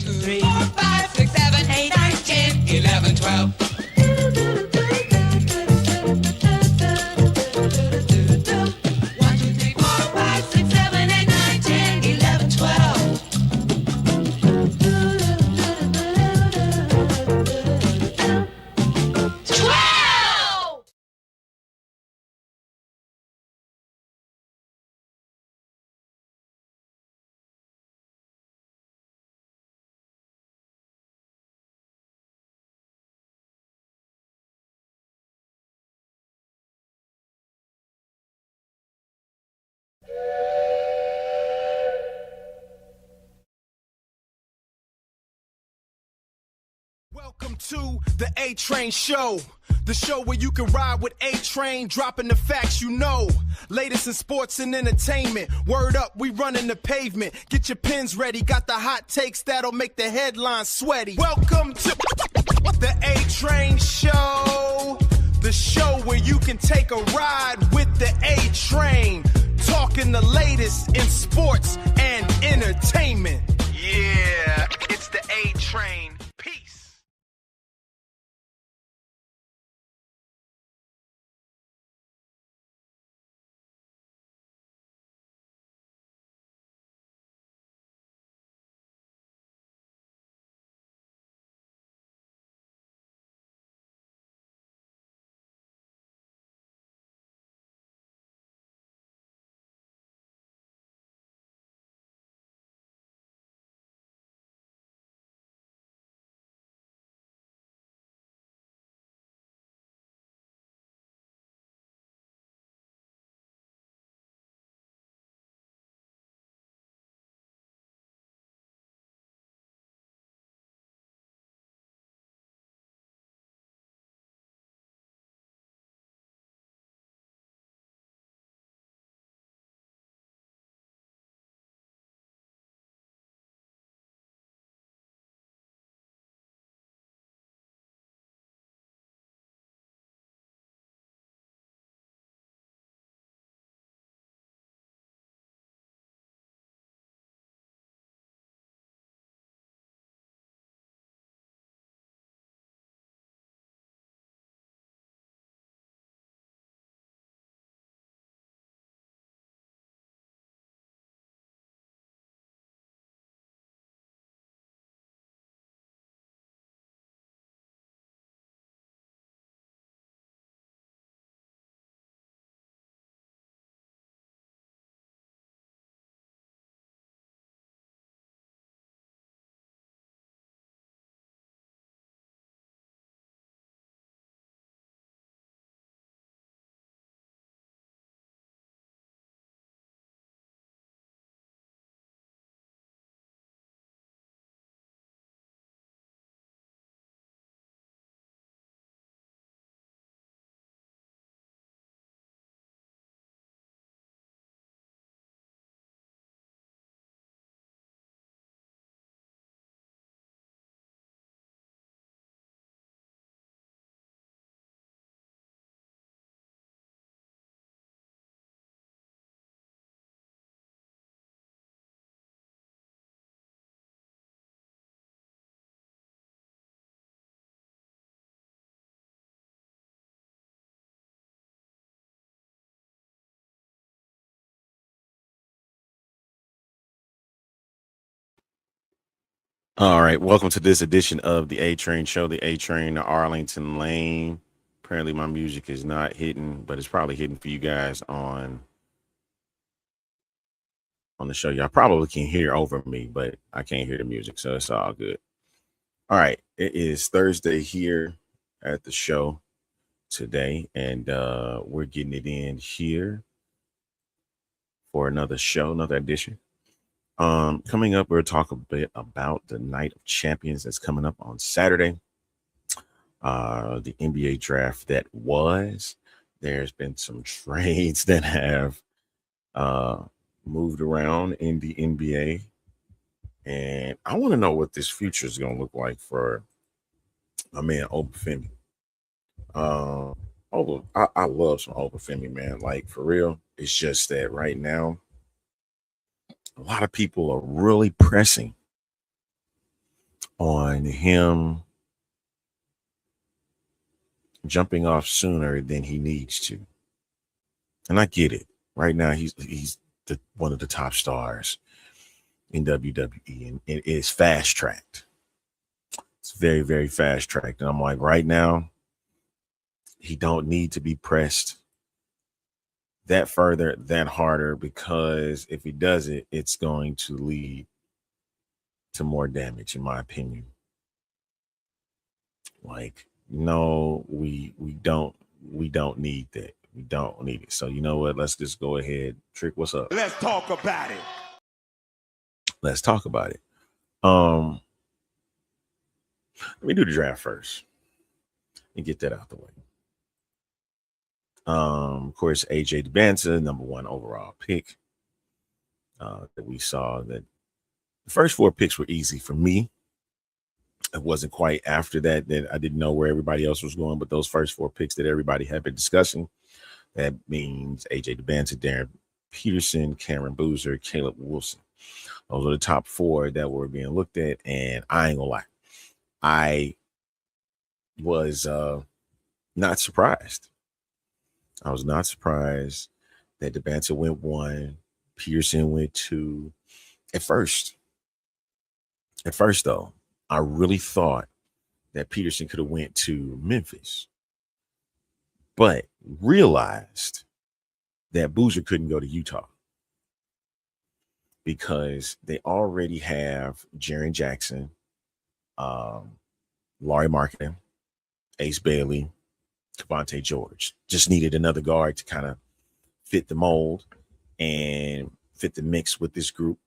2, 3, 4, 5, 6, 7, 8, 9, 10, 11, 12. 1, 2, 3, 4, 5, 6, 7, 8, 9, 10, 11, 12. 12! Welcome to the A-Train Show, the show where you can ride with A-Train, dropping the facts you know. Latest in sports and entertainment. Word up, we running the pavement. Get your pens ready, got the hot takes that'll make the headlines sweaty. Welcome to the A-Train Show, the show where you can take a ride with the A-Train, talking the latest in sports and entertainment. Yeah, it's the A-Train. Peace. All right, welcome to this edition of the A-Train Show, the A-Train to Arlington Lane. Apparently my music is not hitting, but it's probably hitting for you guys on the show. Y'all probably can hear over me, but I can't hear the music, so it's all good. All right, it is Thursday here at the show today, and we're getting it in here for another show, another edition. Coming up, we'll talk a bit about the Night of Champions that's coming up on Saturday. The NBA draft that was. There's been some trades that have moved around in the NBA. And I want to know what this future is going to look like for my man, Oba Femi. I love some Oba Femi, man. Like, for real. It's just that right now, a lot of people are really pressing on him jumping off sooner than he needs to. And I get it. Right now, he's one of the top stars in WWE, and it is fast tracked. It's very, very fast tracked. And I'm like, right now, he don't need to be pressed that further, that harder, because if he does it, it's going to lead to more damage, in my opinion. Like, no, we don't need that. We don't need it. So you know what? Let's just go ahead. Trick, what's up? Let's talk about it. Let's talk about it. Let me do the draft first and get that out the way. Of course, AJ DeBanza, number 1 overall pick. That we saw that the first 4 picks were easy for me. It wasn't quite after that I didn't know where everybody else was going, but those first 4 picks that everybody had been discussing, that means AJ DeBanza, Darren Peterson, Cameron Boozer, Caleb Wilson. Those are the top 4 that were being looked at, and I ain't gonna lie, I was not surprised. I was not surprised that DeBanza went 1, Peterson went 2. At first, though, I really thought that Peterson could have went to Memphis, but realized that Boozer couldn't go to Utah because they already have Jaren Jackson, Laurie Marketing, Ace Bailey, Kevontae George. Just needed another guard to kind of fit the mold and fit the mix with this group.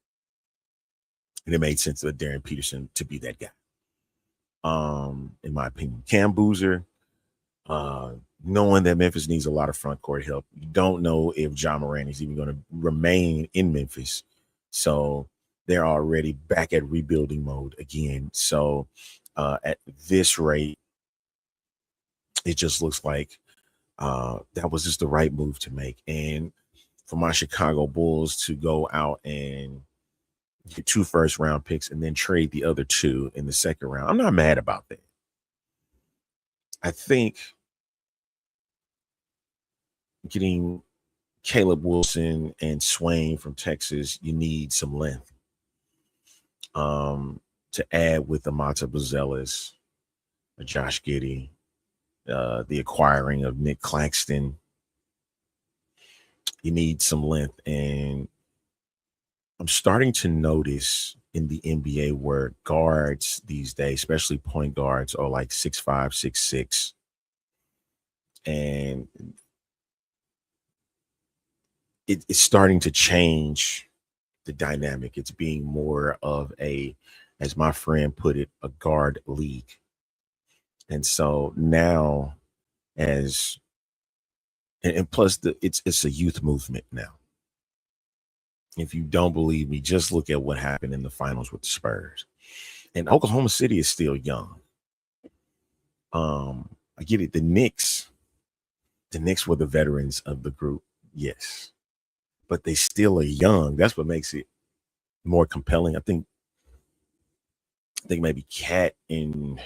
And it made sense for Darren Peterson to be that guy. In my opinion, Cam Boozer, knowing that Memphis needs a lot of front court help. You don't know if John Moran is even going to remain in Memphis. So they're already back at rebuilding mode again. So at this rate, it just looks like that was just the right move to make. And for my Chicago Bulls to go out and get 2 first-round picks and then trade the other 2 in the second round, I'm not mad about that. I think getting Caleb Wilson and Swain from Texas, you need some length to add with Amata Buzelis, Josh Giddey, the acquiring of Nick Claxton. You need some length, and I'm starting to notice in the NBA where guards these days, especially point guards, are like 6'5", 6'6", and it's starting to change the dynamic. It's being more of a, as my friend put it, a guard league. And so now, and plus it's a youth movement now. If you don't believe me, just look at what happened in the finals with the Spurs. And Oklahoma City is still young. I get it. The Knicks were the veterans of the group, yes, but they still are young. That's what makes it more compelling. I think maybe Cat and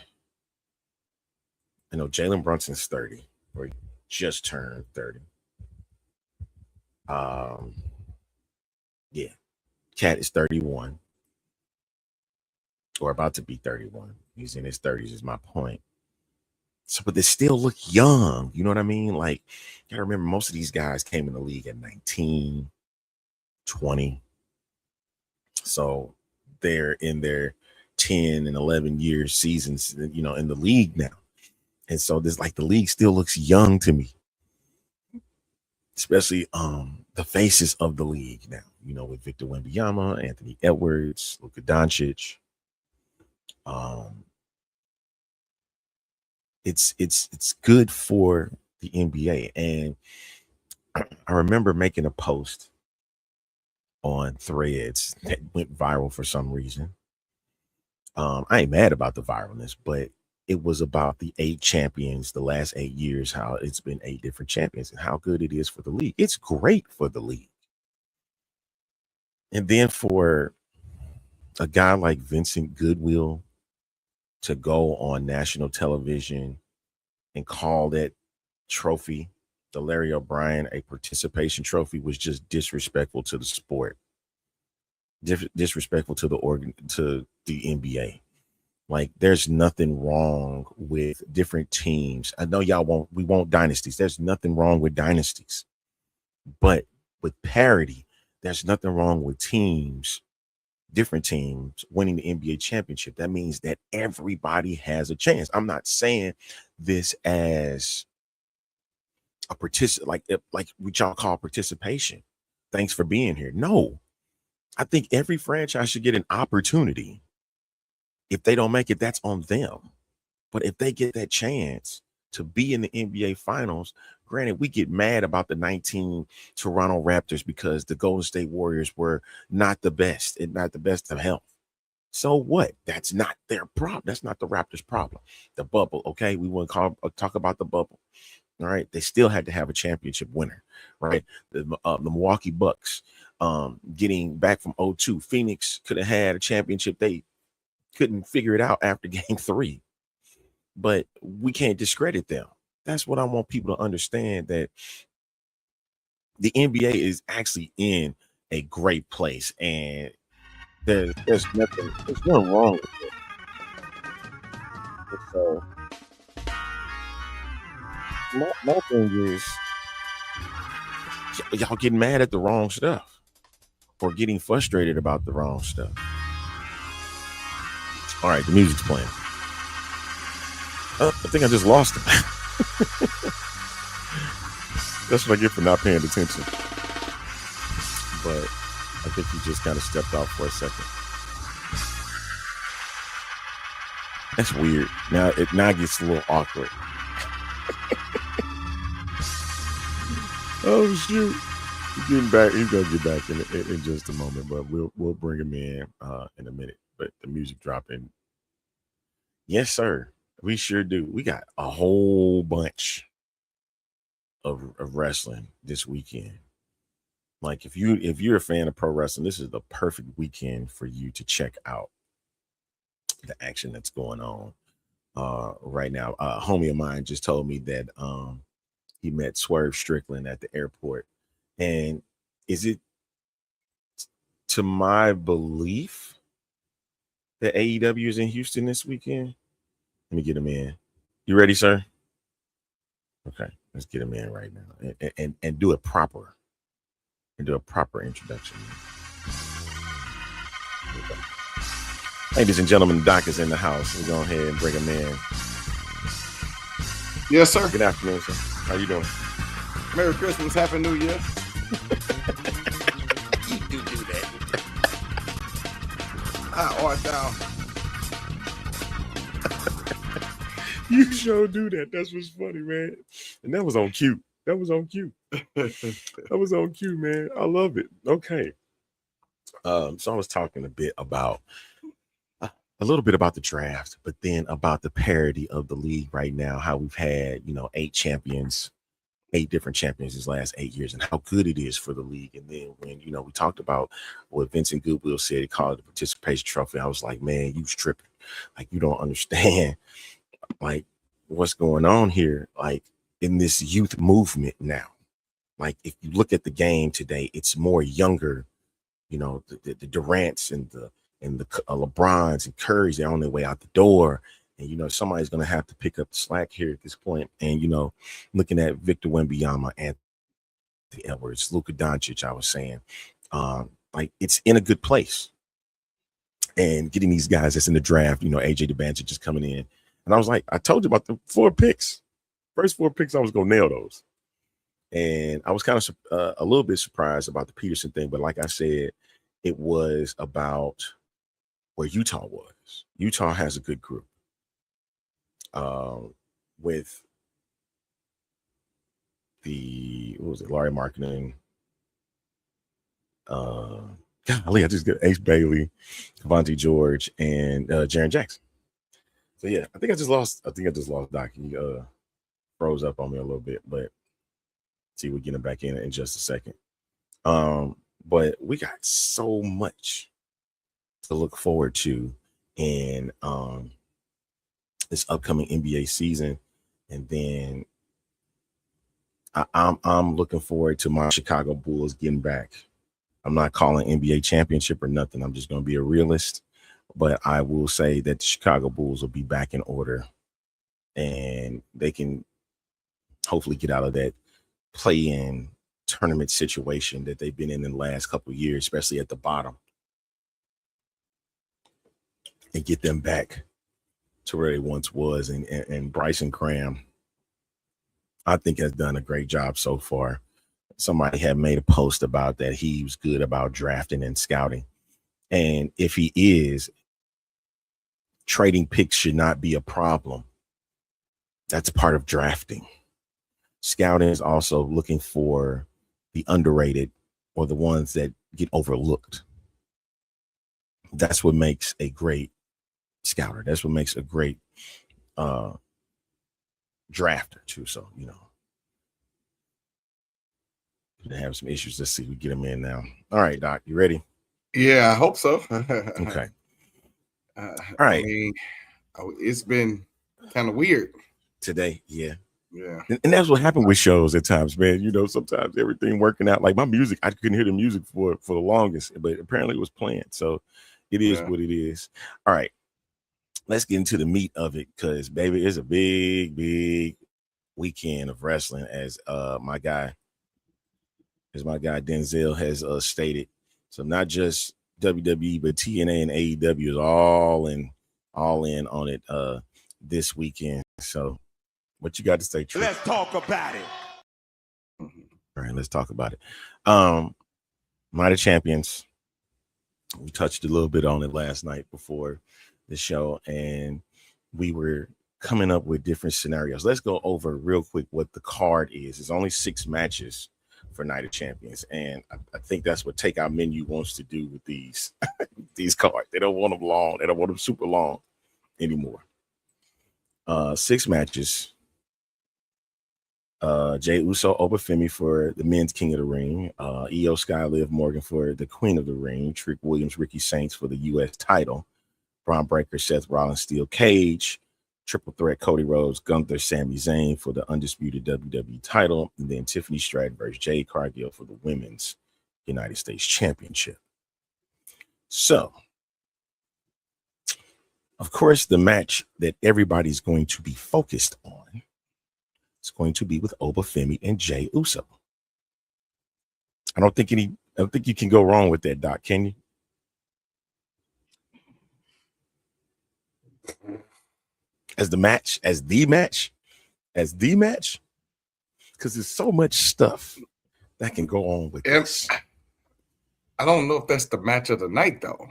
Jalen Brunson's 30, or he just turned 30. Yeah, Cat is 31, or about to be 31. He's in his 30s, is my point. So, but they still look young. You know what I mean? Like, you gotta remember, most of these guys came in the league at 19, 20. So they're in their 10 and 11 year seasons, in the league now. And so this, like, the league still looks young to me, especially the faces of the league now, with Victor Wembanyama, Anthony Edwards, Luka Doncic. It's good for the NBA. And I remember making a post on Threads that went viral for some reason. I ain't mad about the viralness, but it was about the 8 champions, the last 8 years, how it's been 8 different champions and how good it is for the league. It's great for the league. And then for a guy like Vincent Goodwill to go on national television and call that trophy, the Larry O'Brien, a participation trophy, was just disrespectful to the sport, disrespectful to the NBA. Like, there's nothing wrong with different teams. I know we want dynasties. There's nothing wrong with dynasties. But with parity, there's nothing wrong with different teams winning the NBA championship. That means that everybody has a chance. I'm not saying this as a like what y'all call participation. Thanks for being here. No, I think every franchise should get an opportunity. If they don't make it, that's on them. But if they get that chance to be in the NBA finals, granted, we get mad about the 19 Toronto Raptors because the Golden State Warriors were not the best and not the best of health. So what? That's not their problem. That's not the Raptors' problem. The bubble, okay? We want to talk about the bubble. All right. They still had to have a championship winner, right? The Milwaukee Bucks getting back from 0-2. Phoenix could have had a championship. They couldn't figure it out after game 3. But we can't discredit them. That's what I want people to understand, that the NBA is actually in a great place, and there's nothing wrong with it. And so my thing is, y'all getting mad at the wrong stuff or getting frustrated about the wrong stuff. All right, the music's playing. I think I just lost it. That's what I get for not paying attention. But I think he just kind of stepped out for a second. That's weird. Now it gets a little awkward. Oh shoot! He's getting back. He's gonna get back in just a moment, but we'll bring him in a minute. But the music dropping. Yes, sir. We sure do. We got a whole bunch of wrestling this weekend. Like, if you're a fan of pro wrestling, this is the perfect weekend for you to check out the action that's going on right now. A homie of mine just told me that he met Swerve Strickland at the airport. And is it to my belief that AEW is in Houston this weekend? Let me get him in. You ready, sir? Okay, let's get him in right now and do it proper. And do a proper introduction. Okay. Ladies and gentlemen, Doc is in the house. We'll go ahead and bring him in. Yes, sir. Good afternoon, sir. How you doing? Merry Christmas, Happy New Year. You do that. Down. You sure do that. That's what's funny, man. And that was on cue. That was on cue. That was on cue, man. I love it. Okay. So I was talking a little bit about the draft, but then about the parity of the league right now, how we've had, 8 different champions these last 8 years, and how good it is for the league. And then when, we talked about what Vincent Goodwill said, he called it the participation trophy. I was like, man, you tripping. Like, you don't understand, like, what's going on here, like, in this youth movement now. Like, if you look at the game today, it's more younger, the Durants and the LeBrons and Currys, they're on their way out the door. And, somebody's going to have to pick up the slack here at this point. And, looking at Victor Wembanyama, Anthony Edwards, Luka Doncic, I was saying, like, it's in a good place. And getting these guys that's in the draft, AJ DeBancha just coming in. And I was like, I told you about the 4 picks. First 4 picks, I was going to nail those. And I was kind of a little bit surprised about the Peterson thing. But like I said, it was about where Utah was. Utah has a good group with Laurie Marketing. Golly, I just get Ace Bailey, Cavante George, and Jaren Jackson. So yeah, I think I just lost Doc. He froze up on me a little bit, but see, we'll get him back in just a second. But we got so much to look forward to, and this upcoming NBA season, and then I'm looking forward to my Chicago Bulls getting back. I'm not calling NBA championship or nothing. I'm just going to be a realist, but I will say that the Chicago Bulls will be back in order, and they can hopefully get out of that play-in tournament situation that they've been in the last couple of years, especially at the bottom, and get them back to where they once was. And Bryson Graham, I think, has done a great job so far. Somebody had made a post about that he was good about drafting and scouting. And if he is, trading picks should not be a problem. That's part of drafting. Scouting is also looking for the underrated or the ones that get overlooked. That's what makes a great scouter. That's what makes a great drafter too. So, they have some issues. Let's see. We get them in now. All right, Doc, you ready? Yeah, I hope so. Okay. All right. I mean, it's been kind of weird Today, yeah. Yeah. And that's what happened with shows at times, man. Sometimes everything working out. Like my music, I couldn't hear the music for the longest, but apparently it was playing. So it is what it is. All right. Let's get into the meat of it, because baby, it's a big, big weekend of wrestling, as my guy Denzel has stated. So not just WWE, but TNA and AEW is all in on it this weekend. So what you got to say, Trick? Let's talk about it. All right, let's talk about it. Night of Champions. We touched a little bit on it last night before the show, and we were coming up with different scenarios. Let's go over real quick what the card is. It's only 6 matches for Night of Champions, and I think that's what TaKeOut Menu wants to do with these these cards. They don't want them long. They don't want them super long anymore. 6 matches. Jey Uso, Oba Femi for the men's King of the Ring. Io Sky, Liv Morgan for the Queen of the Ring. Trick Williams, Ricky Saints for the U.S. title. Braun Breaker, Seth Rollins, Steel Cage. Triple Threat, Cody Rhodes, Gunther, Sami Zayn for the undisputed WWE title. And then Tiffany Stratton versus Jade Cargill for the women's United States Championship. So, of course, the match that everybody's going to be focused on is going to be with Oba Femi and Jey Uso. I don't think you can go wrong with that, Doc, can you? As the match, because there's so much stuff that can go on with this. I don't know if that's the match of the night, though.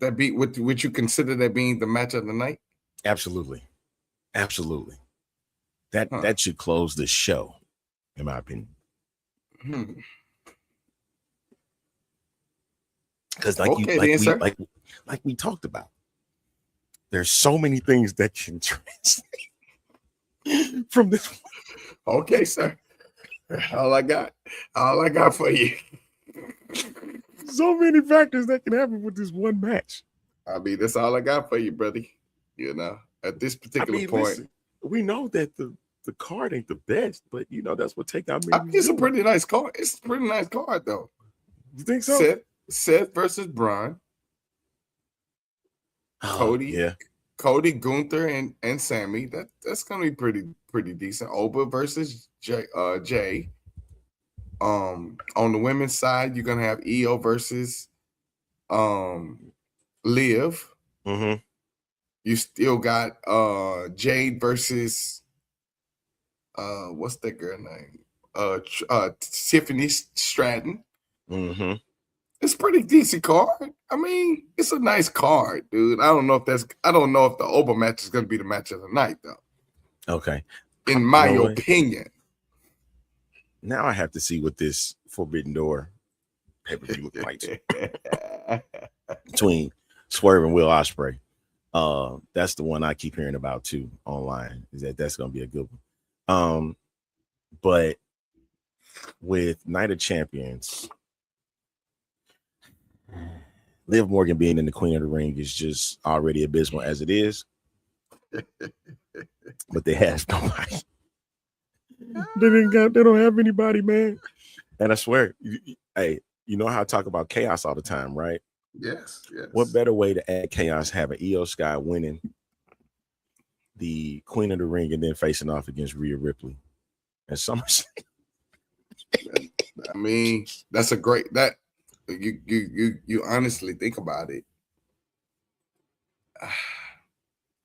Would you consider that being the match of the night? Absolutely. That should close the show, in my opinion. Because like we talked about, there's so many things that can translate from this. Okay, sir. All I got for you. So many factors that can happen with this one match. I mean, that's all I got for you, buddy. At this particular point. Listen, we know that the card ain't the best, but that's what TaKeOut Menu. It's a pretty nice card. It's a pretty nice card, though. You think so? Seth versus Braun. Cody, Gunther, and Sammy. That's gonna be pretty decent. Oba versus Jay. On the women's side, you're gonna have Io versus Liv. Mm-hmm. You still got Jade versus what's that girl name? Tiffany Stratton. Mm-hmm. It's a pretty decent card. I mean, it's a nice card, dude. I don't know if the Oba match is gonna be the match of the night, though. Okay. In my opinion. Now I have to see what this Forbidden Door pay-per-view looks like between Swerve and Will Ospreay. That's the one I keep hearing about too online. That's gonna be a good one. But with Night of Champions, Liv Morgan being in the Queen of the Ring is just already abysmal as it is. but they have nobody. They don't have anybody, man. And I swear, hey, you know how I talk about chaos all the time, right? Yes. What better way to add chaos? Have an Io Sky winning the Queen of the Ring and then facing off against Rhea Ripley and SummerSlam. I mean, that's a great that you honestly think about it.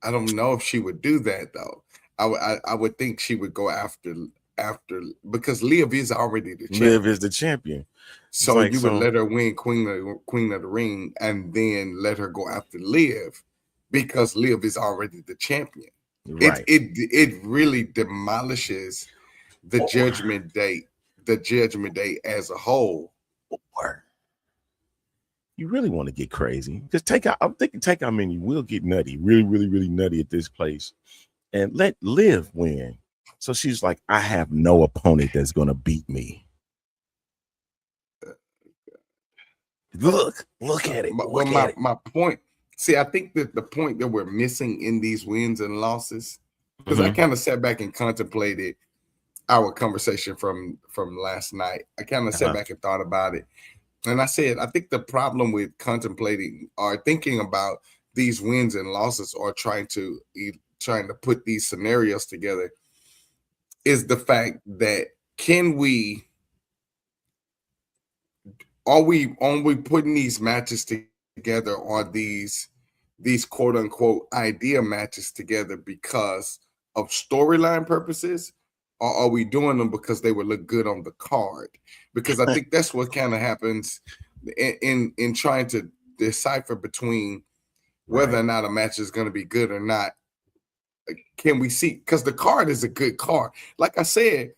I don't know if she would do that though. I would think she would go after because Liv is already the champion. Liv is the champion. So you would let her win Queen of the Ring and then let her go after Liv because Liv is already the champion. Right. It really demolishes the Judgment Day as a whole. Or you really want to get crazy because I'm thinking TaKeOut Menu will get nutty, really, really, really nutty at this place, and let Liv win. So she's like, I have no opponent that's gonna beat me. Look at it. My point. See, I think that the point that we're missing in these wins and losses, because I kind of sat back and contemplated our conversation from last night. I kind of sat back and thought about it. And I said, I think the problem with contemplating or thinking about these wins and losses or trying to put these scenarios together is the fact that are we putting these matches together or these quote unquote idea matches together because of storyline purposes? Or are we doing them because they would look good on the card? Because I think that's what kind of happens in trying to decipher between whether or not a match is going to be good or not. Can we see? Because the card is a good card. Like I said,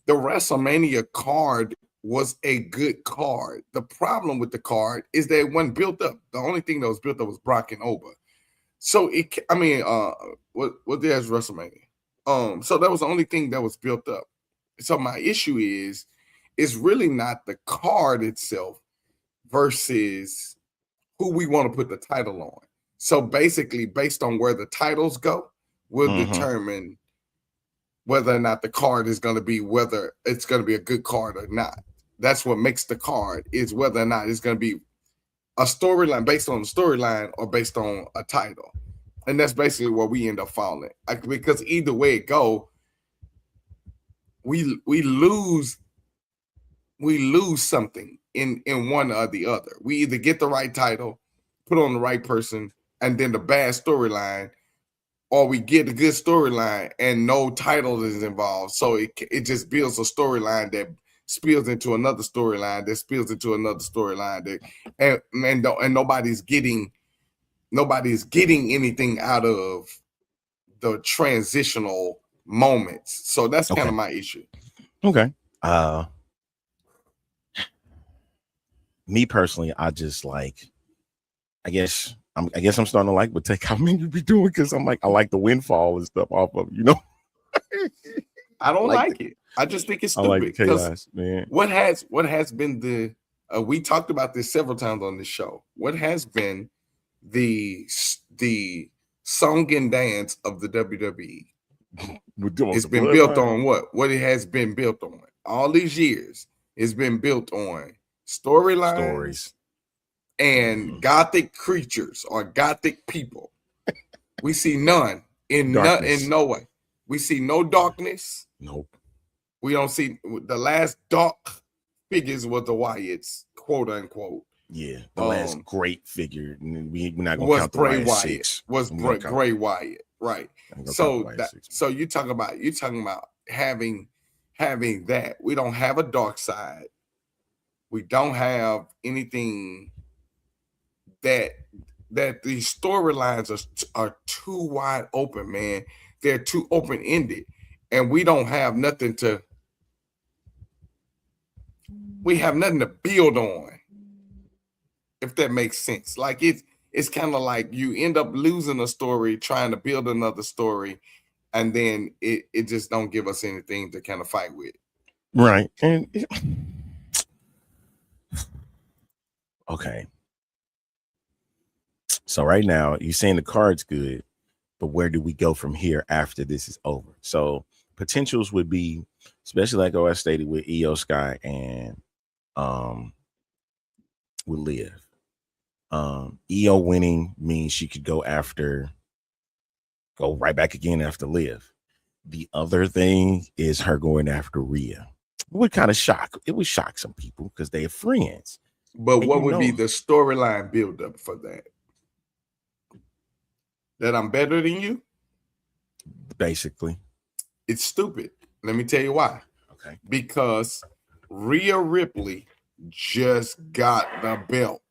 the WrestleMania card was a good card. The problem with the card is that it wasn't built up. The only thing that was built up was Brock and Oba. So what there's WrestleMania. So that was the only thing that was built up. So my issue is really not the card itself versus who we want to put the title on. So basically, based on where the titles go, will determine whether or not the card is going to be, whether it's going to be a good card or not. That's what makes the card, is whether or not it's going to be a storyline based on the storyline or based on a title. And that's basically where we end up falling. Because either way it go, we lose something in one or the other. We either get the right title, put on the right person, and then the bad storyline, or we get a good storyline and no title is involved. So it just builds a storyline that spills into another storyline that spills into another storyline and nobody's getting anything out of the transitional moments. So that's kind of my issue. Okay. Me personally, I just like, I guess I'm starting to like what TaKeOut Menu be doing because I'm like, I like the windfall and stuff off of, I don't like it. I just think it's stupid. I like the chaos, man. What has been the we talked about this several times on this show. What has been the song and dance of the WWE? It's been built on what? What it has been built on all these years. It's been built on stories and gothic creatures or gothic people. We see none in no way. We see no darkness. Nope. We don't see the last dark figures was the Wyatts, quote unquote. Yeah, the last great figure. We're not gonna was count the Bray last Wyatt. six. Was Bray Wyatt, right? So you talking about having that. We don't have a dark side. We don't have anything that these storylines are too wide open, man. They're too open-ended, and we don't have nothing to. We have nothing to build on, if that makes sense. Like it's kind of like you end up losing a story trying to build another story, and then it just don't give us anything to kind of fight with. Right. And okay. So right now you're saying the card's good, but where do we go from here after this is over? So potentials would be, especially like I stated with Io Sky and with Liv. Io winning means she could go right back again after Liv. The other thing is her going after Rhea. It would kind of shock. It would shock some people because they're friends. But And what would be the storyline buildup for that? That I'm better than you? Basically. It's stupid. Let me tell you why. Okay. Because Rhea Ripley just got the belt.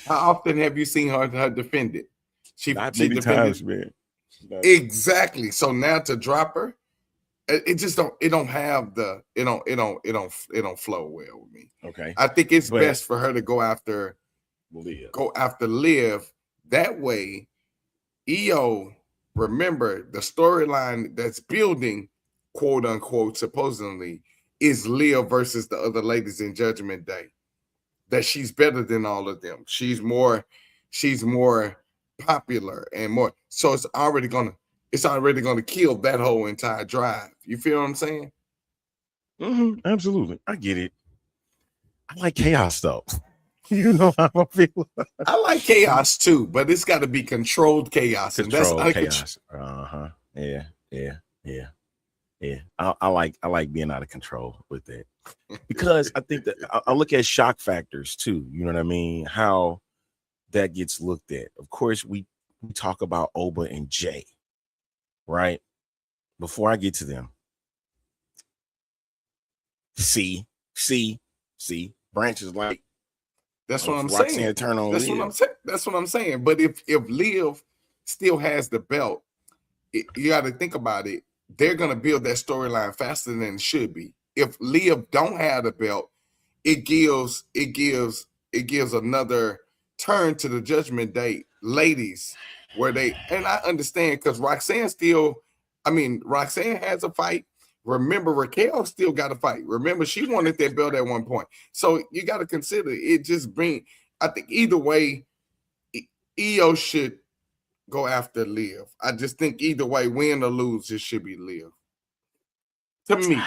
How often have you seen her defend it? Not she many defended times, man. Exactly. So now to drop her, it just don't have the it don't flow well with me. Okay. I think it's best for her to go after Liv. That way, Io, remember the storyline that's building, quote unquote, supposedly, is Liv versus the other ladies in Judgment Day. That she's better than all of them. She's more popular and more. So it's already gonna kill that whole entire drive. You feel what I'm saying? Absolutely. I get it. I like chaos though. You know how I feel. I like chaos too, but it's got to be controlled chaos. Controlled chaos. Yeah. I like being out of control with that, because I think that I look at shock factors too. You know what I mean? How that gets looked at. Of course, we talk about Oba and Jay, right? Before I get to them, see, Branch is like, that's what I'm saying. That's what I'm saying. But if Liv still has the belt, you got to think about it. They're gonna build that storyline faster than it should be. If Liv don't have the belt, it gives another turn to the Judgment Day ladies, where they, and I understand because Roxanne has a fight. Remember, Raquel still got to fight. Remember, she wanted that belt at one point. So you got to consider it. I think either way, Io should go after Liv. I just think either way, win or lose, it should be Liv. To me,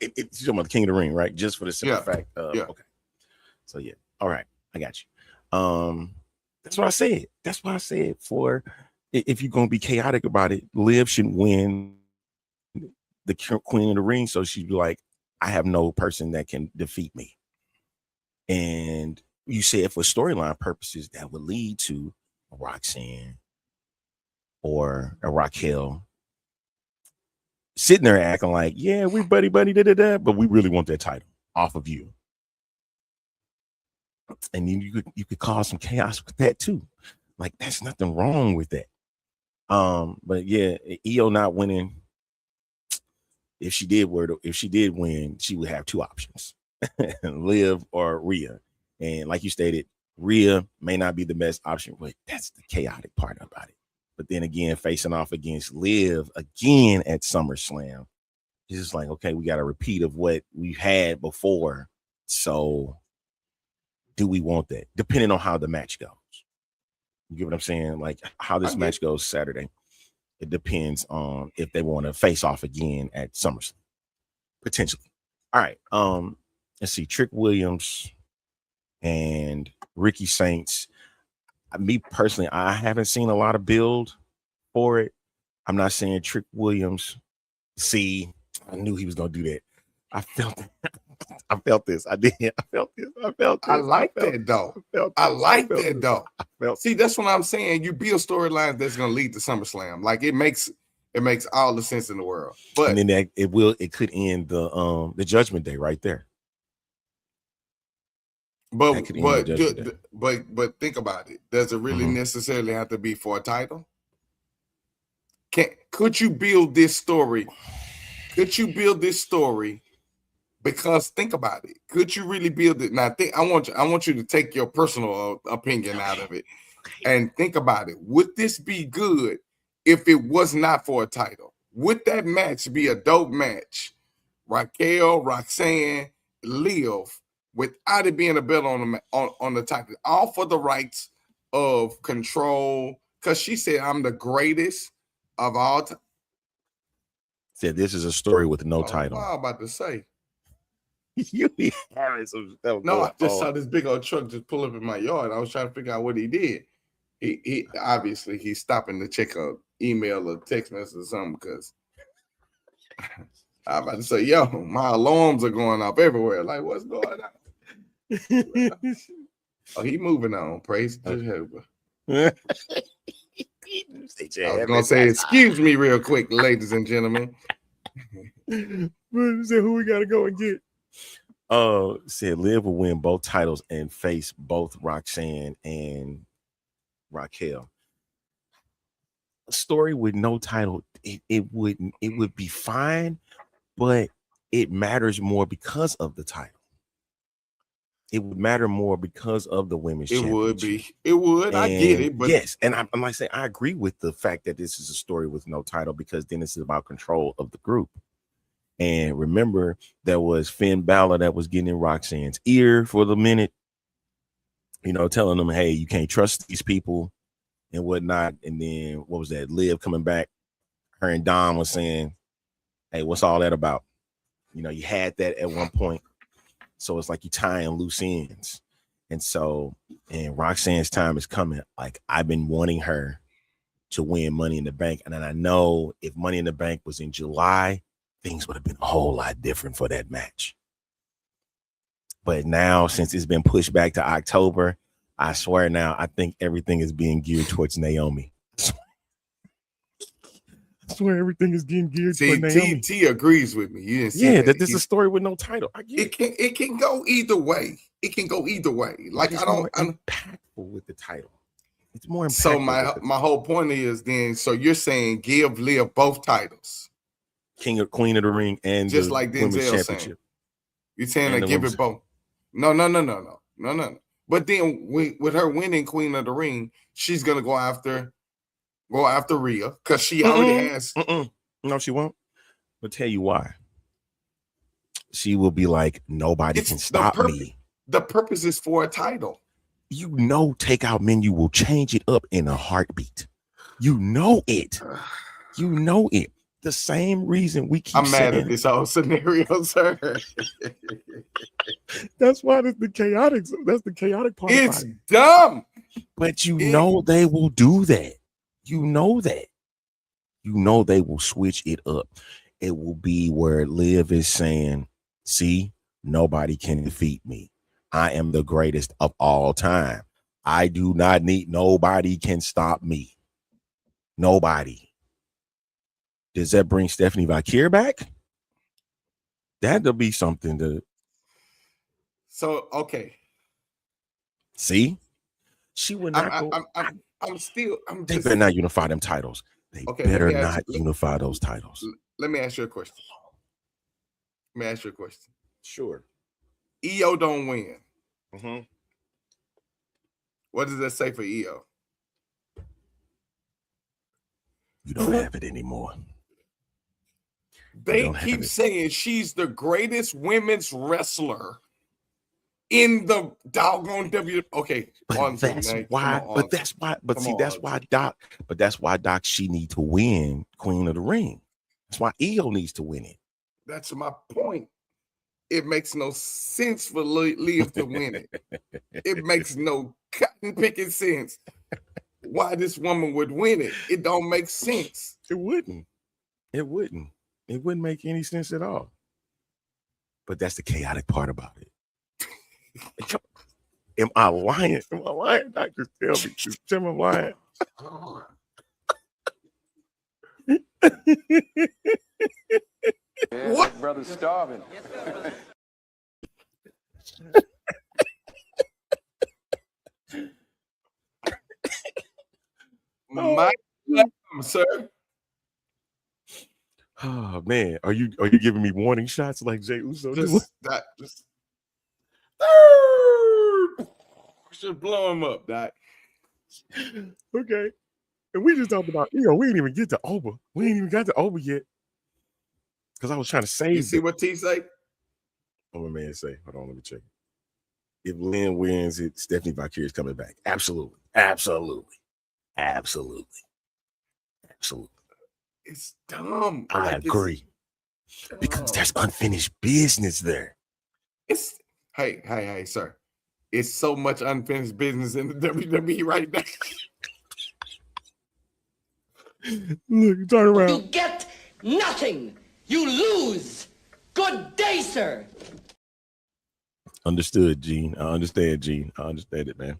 it's talking about the King of the Ring, right? Just for the simple fact. Okay. So yeah, all right, I got you. That's what I said. That's what I said. For if you're gonna be chaotic about it, Liv should win the Queen of the Ring, so she'd be like, I have no person that can defeat me. And you said for storyline purposes, that would lead to a Roxanne or a Raquel sitting there acting like, yeah, we buddy, but we really want that title off of you. And then you could cause some chaos with that too. Like, that's nothing wrong with that. But yeah, Io not winning. If she did win, she would have two options: Liv or Rhea. And like you stated, Rhea may not be the best option, but that's the chaotic part about it. But then again, facing off against Liv again at SummerSlam, it's just like, okay, we got a repeat of what we've had before. So do we want that? Depending on how the match goes. You get what I'm saying? Like how this match goes Saturday. It depends on if they want to face off again at SummerSlam. Potentially. All right. Let's see. Trick Williams and Ricky Saints. Me personally, I haven't seen a lot of build for it. I'm not saying Trick Williams. See, I knew he was gonna do that. I felt it. I felt this. I did. I felt this. I like that though. See, that's what I'm saying. You build storylines that's gonna lead to SummerSlam. Like it makes all the sense in the world. But and then it could end the Judgment Day right there. But think about it. Does it really necessarily have to be for a title? Could you build this story? Because think about it. Could you really build it? Now, I want you to take your personal opinion out of it and think about it. Would this be good if it was not for a title? Would that match be a dope match? Raquel, Roxanne, Liv without it being a belt on the title, all for the rights of control. Because she said, "I'm the greatest of all time." Said this is a story with no title. What I was about to say. You be having some stuff No, I going just on. saw this big old truck just pull up in my yard. I was trying to figure out what he did. He obviously he's stopping to check a email or text message or something because I'm about to say, yo, my alarms are going off everywhere. Like, what's going on? Oh, he moving on. Praise Jehovah. I was gonna say, excuse me, real quick, ladies and gentlemen. Who we gotta go and get? Said Liv will win both titles and face both Roxanne and Raquel. A story with no title, it would be fine, but it matters more because of the title. It would matter more because of the women's championship. Would be. It would. I get it. But yes, and I'm like saying I agree with the fact that this is a story with no title because then this is about control of the group. And remember, there was Finn Balor that was getting in Roxanne's ear for the minute, telling them, hey, you can't trust these people and whatnot. And then what was that? Liv coming back. Her and Dom was saying, hey, what's all that about? You had that at one point. So it's like you tying loose ends. And Roxanne's time is coming. Like, I've been wanting her to win Money in the Bank. And then I know if Money in the Bank was in July, things would have been a whole lot different for that match. But now, since it's been pushed back to October, I swear now, I think everything is being geared towards Naomi. I swear everything is getting geared towards Naomi. T agrees with me. You didn't see that this is a story with no title. I get it can go either way. It can go either way. Like, I'm impactful with the title. It's more impactful. So my whole point is then, so you're saying give Liv both titles. King or Queen of the Ring and just the like Denzel saying. You're saying to give it both. No. But then with her winning Queen of the Ring, she's gonna go after Rhea because she already has. No, she won't. I'll tell you why. She will be like, nobody can stop me. The purpose is for a title. TakeOut Menu will change it up in a heartbeat. You know it. The same reason we keep I'm mad at this whole scenario, sir. That's why that's the chaotic part. It's dumb. But they will do that. You know they will switch it up. It will be where Liv is saying, see, nobody can defeat me. I am the greatest of all time. I do not need, nobody can stop me. Nobody. Does that bring Stephanie Valkyrie back? That'll be something to. So, okay. See? She would not go. They better not unify them titles. They better not unify those titles. Let me ask you a question. Sure. EO don't win. Mm-hmm. What does that say for EO? You don't have it anymore. They keep saying she's the greatest women's wrestler in the doggone W. Okay, that's why Doc she need to win Queen of the Ring. That's why EO needs to win it. That's my point. It makes no sense for Liv to win it. It makes no cotton picking sense why this woman would win it. It don't make sense. It wouldn't make any sense at all. But that's the chaotic part about it. Am I lying? Doctor, tell me. Just tell me I'm lying. What? Brother's starving. My sir. Oh man, are you giving me warning shots like Jey Uso? Just should blow him up, Doc. Okay. And we just talked about, we didn't even get to Oba. We ain't even got to Oba yet. Because I was trying to save. You see what T say? What my man say? Hold on, let me check. if Lynn wins it, Stephanie Valkyrie is coming back. Absolutely. Absolutely. Absolutely. Absolutely. It's dumb. I Like, agree. Because there's unfinished business there. It's hey, sir. It's so much unfinished business in the WWE right now. Look, turn around. You get nothing. You lose. Good day, sir. Understood, Gene. I understand, Gene. I understand it, man.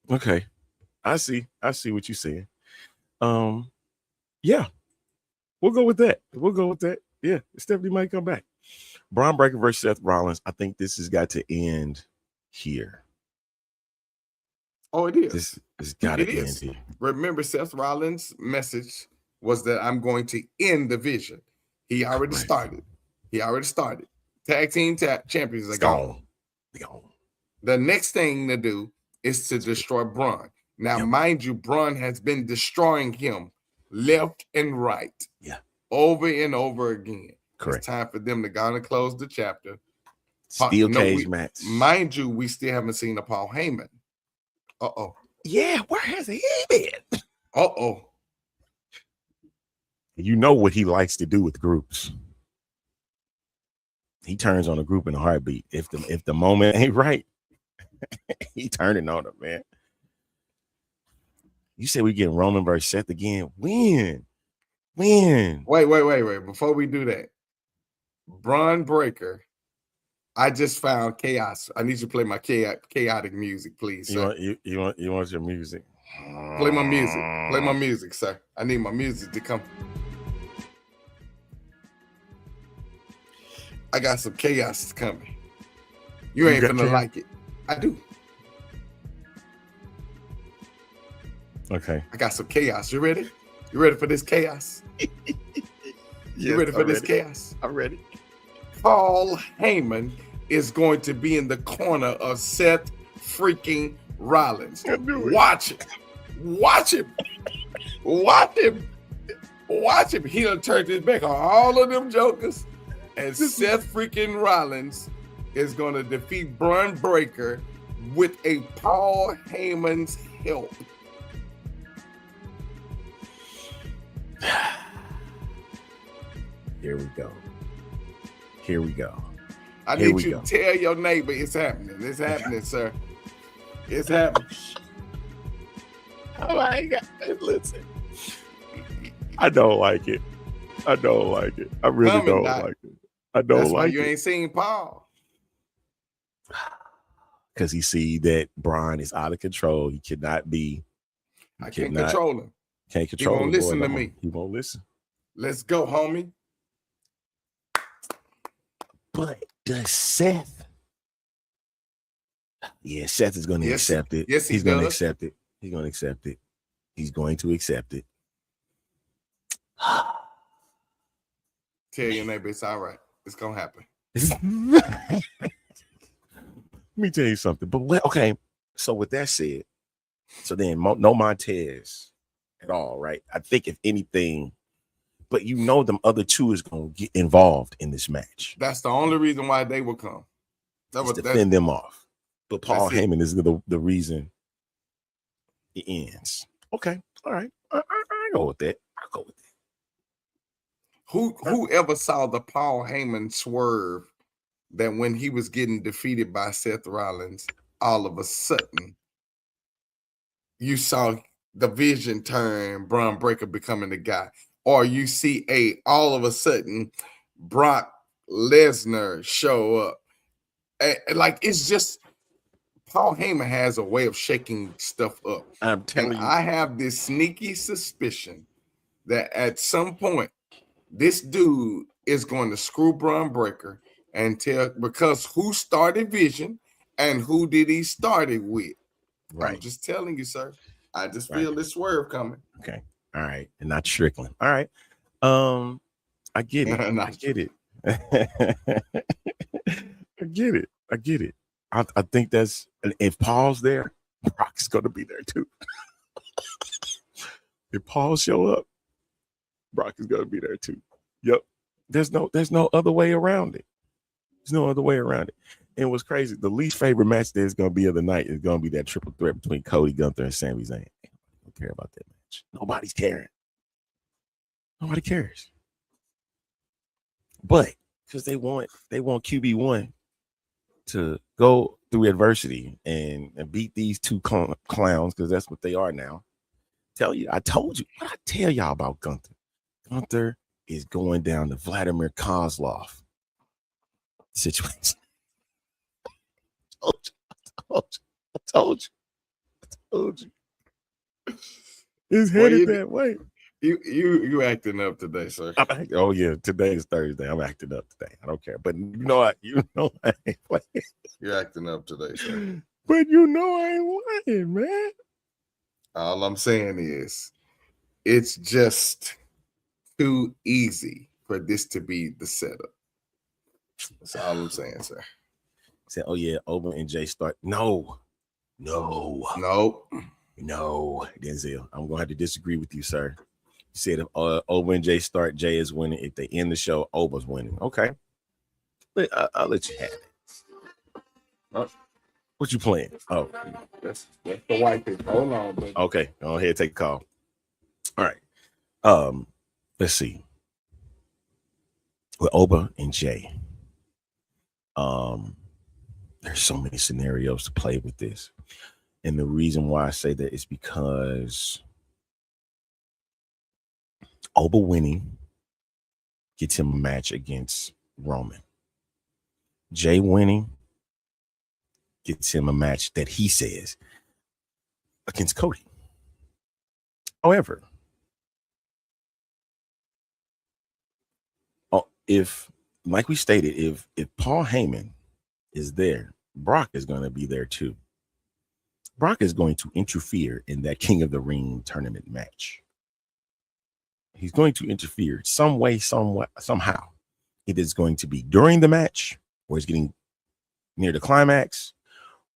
Okay. I see what you're saying. Yeah. We'll go with that. Yeah, Stephanie might come back. Braun Breaker versus Seth Rollins. I think this has got to end here. Oh, it is. This has got to end here. Remember, Seth Rollins' message was that I'm going to end the vision. He already started. Tag team champions are gone. The next thing to do is to destroy Braun. Now, mind you, Braun has been destroying him left and right. Yeah. Over and over again. Correct. It's time for them to go and close the chapter. Steel cage match. Mind you, we still haven't seen a Paul Heyman. Uh-oh. Yeah, where has he been? Uh-oh. You know what he likes to do with groups. He turns on a group in a heartbeat. If the moment ain't right, he turning on them, man. You said we get Roman versus Seth again. When? Wait. Before we do that, Braun Breaker, I just found chaos. I need you to play my chaotic music, please, sir. You want your music? Play my music. Play my music, sir. I need my music to come. I got some chaos coming. You ain't gonna like it. I do. Okay. I got some chaos. You ready? You ready for this chaos? You ready for this chaos? I'm ready. Paul Heyman is going to be in the corner of Seth freaking Rollins. Watch it. Watch him. Watch him. Watch him. He'll turn his back on all of them jokers. And Seth freaking Rollins is going to defeat Braun Breaker with a Paul Heyman's help. Here we go. I need you to tell your neighbor it's happening. It's happening, sir. It's happening. Oh my God. Listen. I don't like it. I really don't like it. I don't That's like why it. you ain't seen Paul. Because he see that Braun is out of control. He cannot be. I can't control him. Can't control him. He won't listen to me. He won't listen. Let's go, homie. But does Seth? Yeah, Seth is going to accept it. Yes, he's going to accept it. He's going to accept it. He's going to accept it. Tell your neighbor it's all right. It's going to happen. Let me tell you something. But okay, so with that said, so then no Montez at all, right? I think if anything, but you know them other two is going to get involved in this match. That's the only reason why they will come. Defend them off. But Paul Heyman is the reason it ends. Okay, all right. I go with that. I'll go with that. Whoever saw the Paul Heyman swerve that when he was getting defeated by Seth Rollins, all of a sudden, you saw the vision turn, Braun Breaker becoming the guy. Or you see all of a sudden, Brock Lesnar show up. Like, it's just, Paul Heyman has a way of shaking stuff up. I'm telling you. I have this sneaky suspicion that at some point, this dude is going to screw Braun Breaker and because who started Vision and who did he start it with? Right. I'm just telling you, sir. I just feel this swerve coming. Okay. All right. And not Strickland. All right. I get it. I get it. I get it. I think that's, if Paul's there, Brock's going to be there too. If Paul show up, Brock is going to be there too. Yep. There's no other way around it. There's no other way around it. And what's crazy, the least favorite match that's going to be of the night is going to be that triple threat between Cody, Gunther, and Sami Zayn. I don't care about that match. Nobody's caring. Nobody cares. But because they want QB1 to go through adversity and beat these two clowns, because that's what they are now. I told you. What I tell y'all about Gunther? Gunther is going down the Vladimir Kozlov situation. I told you. It's headed that way. You acting up today, sir. Oh yeah, today is Thursday. I'm acting up today. I don't care, but I ain't playing. You're acting up today, sir. But I ain't playing, man. All I'm saying is, it's just too easy for this to be the setup. That's all I'm saying, sir. Said, oh yeah, Oba and Jay start. No. Nope. No, Denzel. I'm gonna have to disagree with you, sir. You said if Oba and Jay start, Jay is winning. If they end the show, Oba's winning. Okay. I'll let you have it. What you playing? Oh, that's the white thing. Hold on, buddy. Okay, go ahead, take a call. All right. Let's see. With Oba and Jay, there's so many scenarios to play with this. And the reason why I say that is because Oba winning gets him a match against Roman. Jay winning gets him a match that he says against Cody. However, if, like we stated, if Paul Heyman is there, Brock is going to be there too. Brock is going to interfere in that King of the Ring tournament match. He's going to interfere some way, somehow. It is going to be during the match, or he's getting near the climax,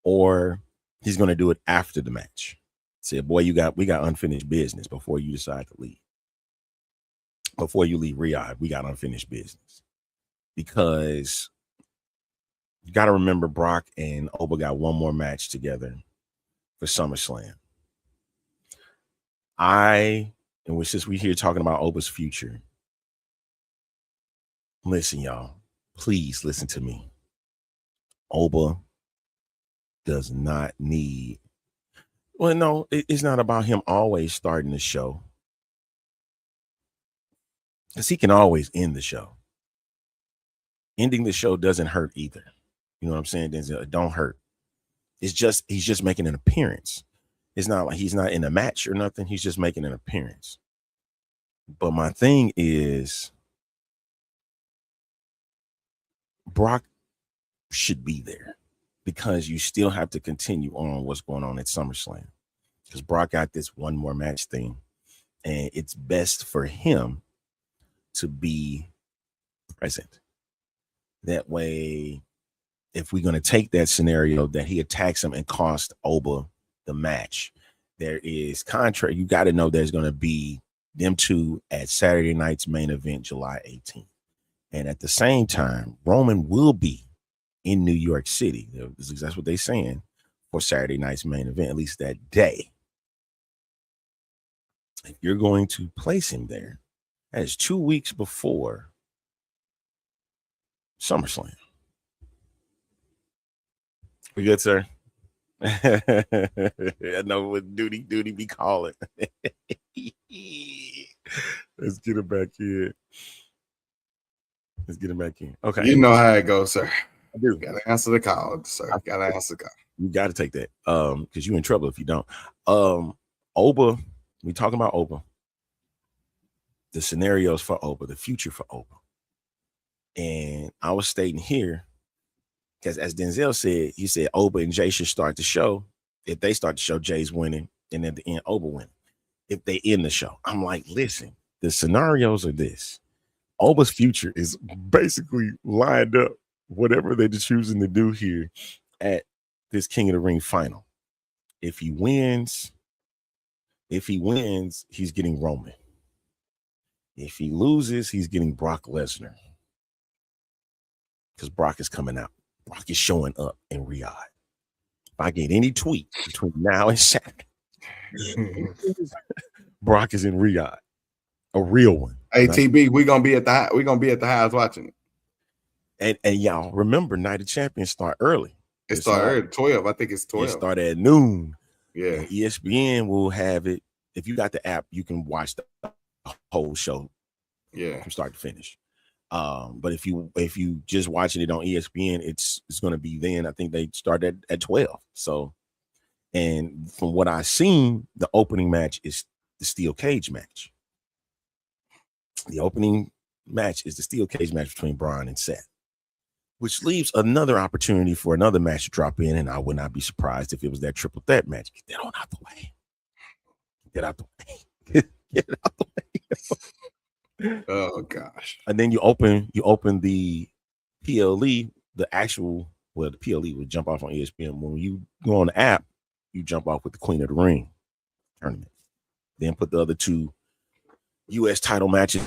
or he's going to do it after the match. Say, boy, we got unfinished business before you decide to leave. Before you leave Riyadh, we got unfinished business. Because you got to remember, Brock and Oba got one more match together for SummerSlam. Since we're here talking about Oba's future, listen, y'all, please listen to me. Oba does not need, well, no, it's not about him always starting the show, because he can always end the show. Ending the show doesn't hurt either. You know what I'm saying? It don't hurt. It's just, he's just making an appearance. It's not like he's not in a match or nothing. He's just making an appearance. But my thing is, Brock should be there, because you still have to continue on what's going on at SummerSlam, because Brock got this one more match thing, and it's best for him to be present. That way, if we're going to take that scenario that he attacks him and cost Oba the match, there is contract. You got to know there's going to be them two at Saturday night's main event, July 18th. And at the same time, Roman will be in New York City. That's what they're saying for Saturday night's main event, at least that day. If you're going to place him there, that is 2 weeks before SummerSlam. We good, sir? I know what duty be calling. Let's get him back in. Okay. You know how it goes, sir. I do. Gotta answer the call, sir. Gotta answer the call. You got to take that, because you're in trouble if you don't. Oba, we talking about Oba. The scenarios for Oba, the future for Oba. And I was stating here, because as Denzel said, he said Oba and Jay should start the show. If they start the show, Jay's winning, and at the end, Oba winning. If they end the show, I'm like, listen, the scenarios are this. Oba's future is basically lined up, whatever they're choosing to do here at this King of the Ring final. If he wins, he's getting Roman. If he loses, he's getting Brock Lesnar, because Brock is coming out. Brock is showing up in Riyadh. If I get any tweet between now and Saturday, Brock is in Riyadh, a real one. Hey, TB, we're gonna be at the house watching it. And y'all remember, Night of Champions start early. It started at 12. I think it's 12. It started at noon. Yeah. And ESPN will have it. If you got the app, you can watch the whole show. Yeah. From start to finish. But if you just watching it on ESPN, it's going to be then. I think they started at 12. So, and from what I've seen, the opening match is the steel cage match. The opening match is the steel cage match between Braun and Seth, which leaves another opportunity for another match to drop in, and I would not be surprised if it was that triple threat match. Get that on out the way. Get out the way. Get out the way. Oh gosh. And then you open the PLE, the PLE would jump off on ESPN. When you go on the app, you jump off with the Queen of the Ring tournament. Then put the other two US title matches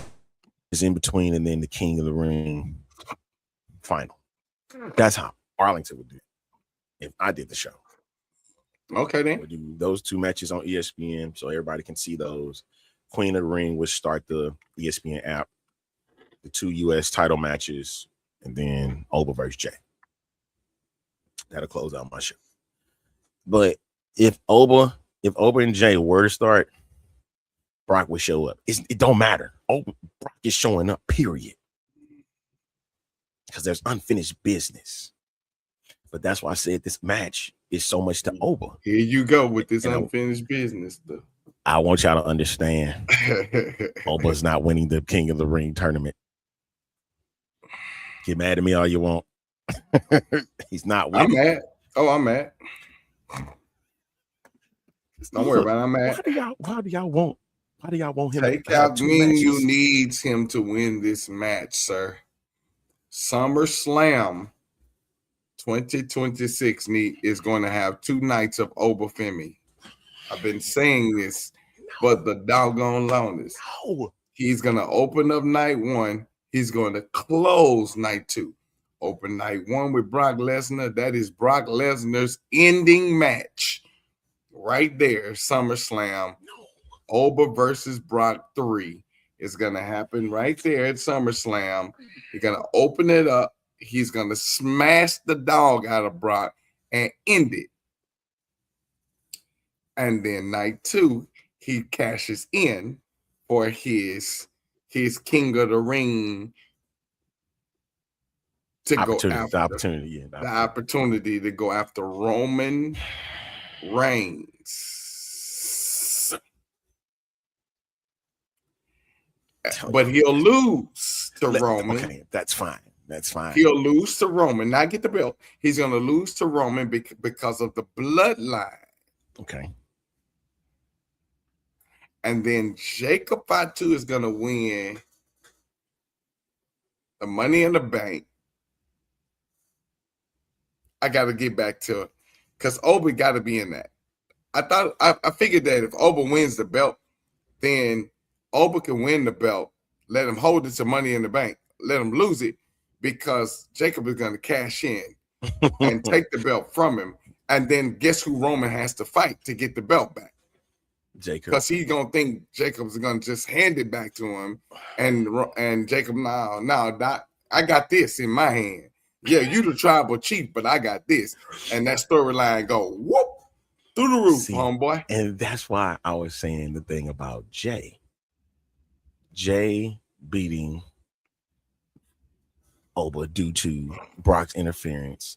in between, and then the King of the Ring final. That's how Arlington would do it if I did the show. Okay, then. We'll do those two matches on ESPN so everybody can see those. Queen of the Ring would start the ESPN app, the two US title matches, and then Oba versus Jay. That'll close out my show. But if Oba and Jay were to start, Brock would show up. It don't matter. Brock is showing up, period. Because there's unfinished business. But that's why I said this match is so much to Oba. Here you go with this unfinished business stuff. I want y'all to understand. Oba's not winning the King of the Ring tournament. Get mad at me all you want. He's not winning. I'm mad. Oh, I'm mad. Don't worry about it. I'm mad. Why do y'all want him? TaKeOut Menu needs him to win this match, sir. SummerSlam 2026 is going to have 2 nights of Oba Femi. I've been saying this, but the doggone longest. No. He's going to open up night 1. He's going to close night 2. Open night 1 with Brock Lesnar. That is Brock Lesnar's ending match. Right there, SummerSlam. Oba versus Brock 3 is going to happen right there at SummerSlam. He's going to open it up. He's going to smash the dog out of Brock and end it. And then night 2, he cashes in for his King of the Ring to go after the opportunity. The opportunity to go after Roman Reigns. But he'll lose to Roman. Okay, that's fine. That's fine. He'll lose to Roman, not get the belt. He's going to lose to Roman because of the bloodline. Okay. And then Jacob Fatu is going to win the Money in the Bank. I got to get back to it because Oba got to be in that. I figured that if Oba wins the belt, then Oba can win the belt. Let him hold it to Money in the Bank. Let him lose it because Jacob is going to cash in and take the belt from him. And then guess who Roman has to fight to get the belt back? Jacob. Because he's going to think Jacob's going to just hand it back to him. And Jacob, no, Doc, I got this in my hand. Yeah, you the tribal chief, but I got this. And that storyline go, whoop, through the roof, homeboy. And that's why I was saying the thing about Jay. Jay beating Oba due to Brock's interference.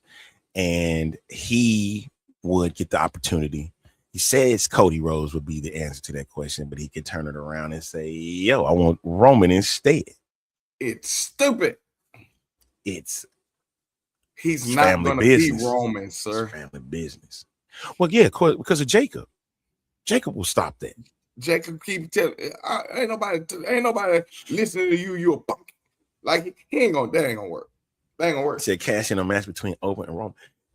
And he would get the opportunity. He says Cody Rhodes would be the answer to that question, but he could turn it around and say, yo, I want Roman instead. It's stupid. He's not going to be Roman, sir. It's family business. Well, yeah, because of Jacob. Jacob will stop that. Jacob keep telling, ain't nobody listening to you. You a punk. Like that ain't gonna work. That ain't gonna work. He said cash in a match between Oba and Roman.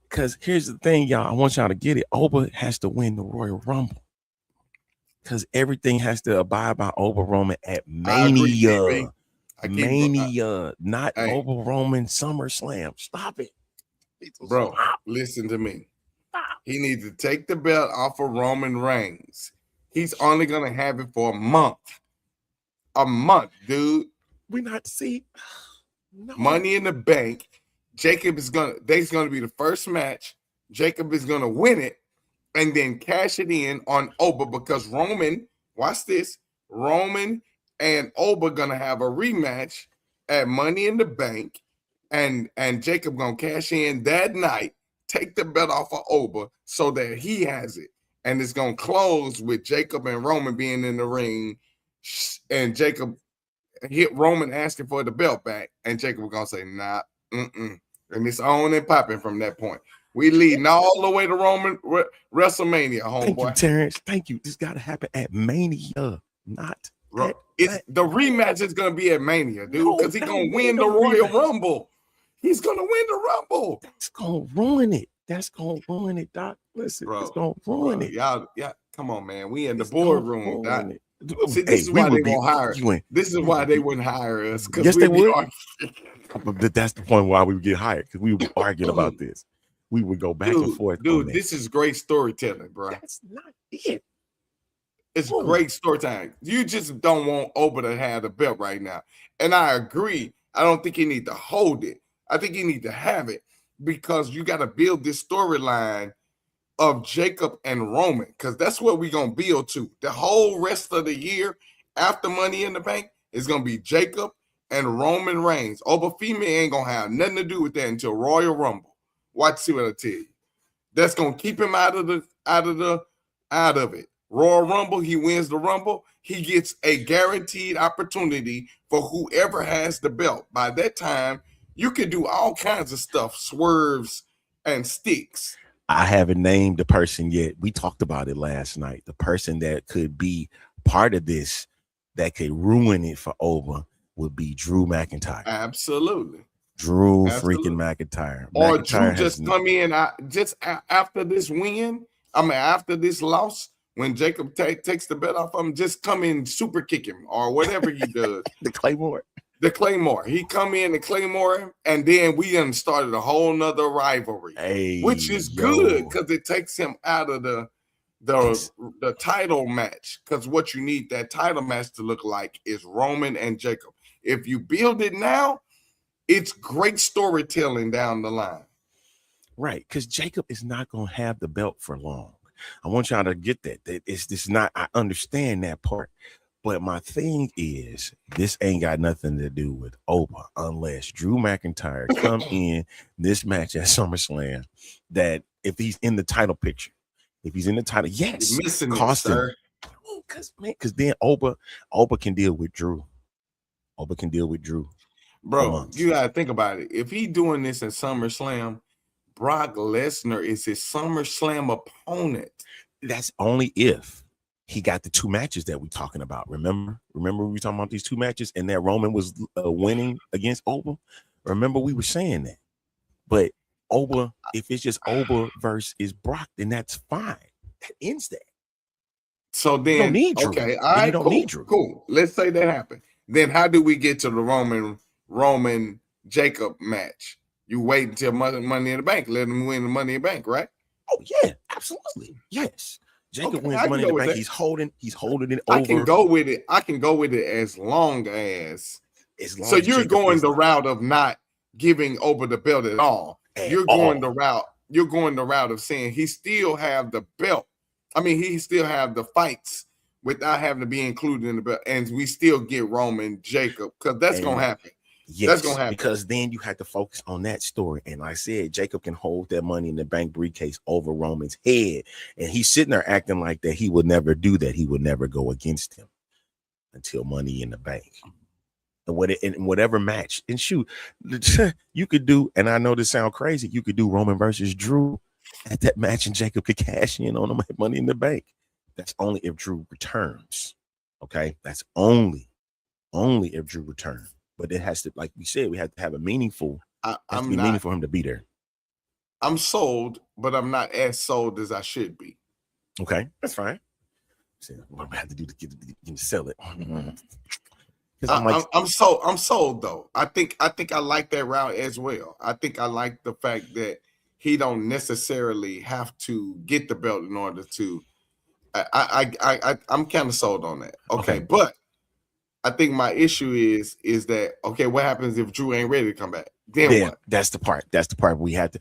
Because here's the thing, y'all. I want y'all to get it. Oba has to win the Royal Rumble. Because everything has to abide by Oba Roman at Mania. Mania, not Oba Roman SummerSlam. Stop it. Bro, listen to me. He needs to take the belt off of Roman Reigns. He's only gonna have it for a month. A month, dude. We not see. No. Money in the Bank. Jacob is gonna. They's gonna be the first match. Jacob is gonna win it, and then cash it in on Oba because Roman. Watch this. Roman and Oba gonna have a rematch at Money in the Bank, and Jacob gonna cash in that night. Take the belt off of Oba so that he has it, and it's gonna close with Jacob and Roman being in the ring, and Jacob hit Roman asking for the belt back, and Jacob was gonna say, nah, and it's on and popping from that point. We leading all the way to Roman WrestleMania, homeboy. Thank you, Terrence. Thank you. This got to happen at Mania, not at the rematch is gonna be at Mania, dude, because he's gonna win the Royal Rumble. He's gonna win the Rumble. That's gonna ruin it. That's gonna ruin it, Doc. Listen, bro, it's gonna ruin it. Y'all, come on, man. We in the boardroom, Doc. See, Hey, this is why they won't hire. arguing. This is why they wouldn't hire us. Yes, they would. That's the point why we would get hired, because we would be arguing about this. We would go back and forth. Dude, this is great storytelling, bro. That's not it. It's great storytelling. You just don't want Oba to have the belt right now. And I agree. I don't think he need to hold it. I think he need to have it because you got to build this storyline of Jacob and Roman, because that's what we're going to build to. The whole rest of the year after Money in the Bank is going to be Jacob and Roman Reigns. Oba Femi ain't going to have nothing to do with that until Royal Rumble. Watch, see what I tell you. That's going to keep him out of it. Royal Rumble, he wins the Rumble. He gets a guaranteed opportunity for whoever has the belt. By that time, you can do all kinds of stuff, swerves and sticks. I haven't named the person yet. We talked about it last night. The person that could be part of this that could ruin it for Oba would be Drew McIntyre. Absolutely. Drew freaking McIntyre. Or Drew just come in just after this win. After this loss, when Jacob takes the belt off of him, just come in super kick him or whatever he does. The Claymore. He come in and Claymore him, and then we done started a whole nother rivalry, which is good because it takes him out of the title match. Because what you need that title match to look like is Roman and Jacob. If you build it now, it's great storytelling down the line. Right, because Jacob is not going to have the belt for long. I want y'all to get that. It's not. I understand that part. But my thing is, this ain't got nothing to do with Oba unless Drew McIntyre come in this match at SummerSlam. That if he's in the title picture, yes, you're missing cost him. Because then Oba can deal with Drew. Bro, you gotta think about it. If he doing this at SummerSlam, Brock Lesnar is his SummerSlam opponent. That's only if he got the two matches that we're talking about. Remember we were talking about these two matches and that Roman was winning against Oba. Remember we were saying that. But Oba, if it's just Oba versus Brock, then that's fine. That ends that. So then, you don't need Drew. Okay, all right, don't need Drew. Cool. Let's say that happened. Then how do we get to the Roman Jacob match? You wait until Money in the Bank. Let him win the Money in the Bank, right? Oh yeah, absolutely. Yes. Jacob wins Money in the Bank. That. He's holding it over. I can go with it as long as so you're Jacob going the route of not giving Oba the belt at all. You're going the route of saying he still have the belt. I mean, he still have the fights without having to be included in the belt, and we still get Roman Jacob because that's gonna happen. Yes, that's gonna happen because then you have to focus on that story. And like I said, Jacob can hold that Money in the Bank briefcase over Roman's head, and he's sitting there acting like that. He would never do that. He would never go against him until Money in the Bank. And whatever match, and shoot, you could do. And I know this sounds crazy. You could do Roman versus Drew at that match, and Jacob could cash in on him at Money in the Bank. That's only if Drew returns. Okay, that's only if Drew returns. But it has to, like we said, we have to have a meaningful. Meaningful for him to be there. I'm sold, but I'm not as sold as I should be. Okay, that's fine. So what do I have to do to get to sell it? I'm sold though. I think I like that route as well. I think I like the fact that he don't necessarily have to get the belt in order to. I'm kind of sold on that. Okay, but I think my issue is that okay, what happens if Drew ain't ready to come back? Then what? That's the part. That's the part we have to.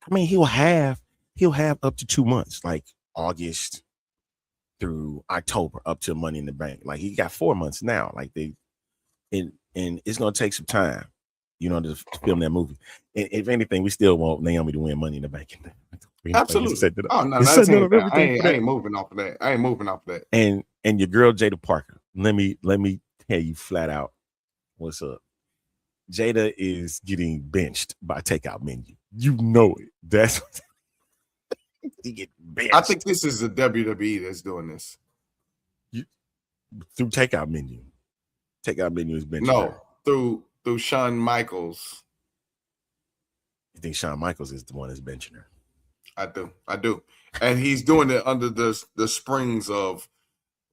I mean, he'll have up to 2 months, like August through October, up to Money in the Bank. Like he got 4 months now. Like and it's gonna take some time, to film that movie. And if anything, we still want Naomi to win Money in the Bank. Absolutely. Oh no, I ain't moving off of that. I ain't moving off of that. And your girl Jada Parker. Let me tell you flat out what's up. Jada is getting benched by TakeOut Menu. You know it. That's he get benched. I think this is the WWE that's doing this. Through TakeOut Menu. TakeOut Menu is benching. No, through Shawn Michaels. You think Shawn Michaels is the one that's benching her? I do. And he's doing it under the springs of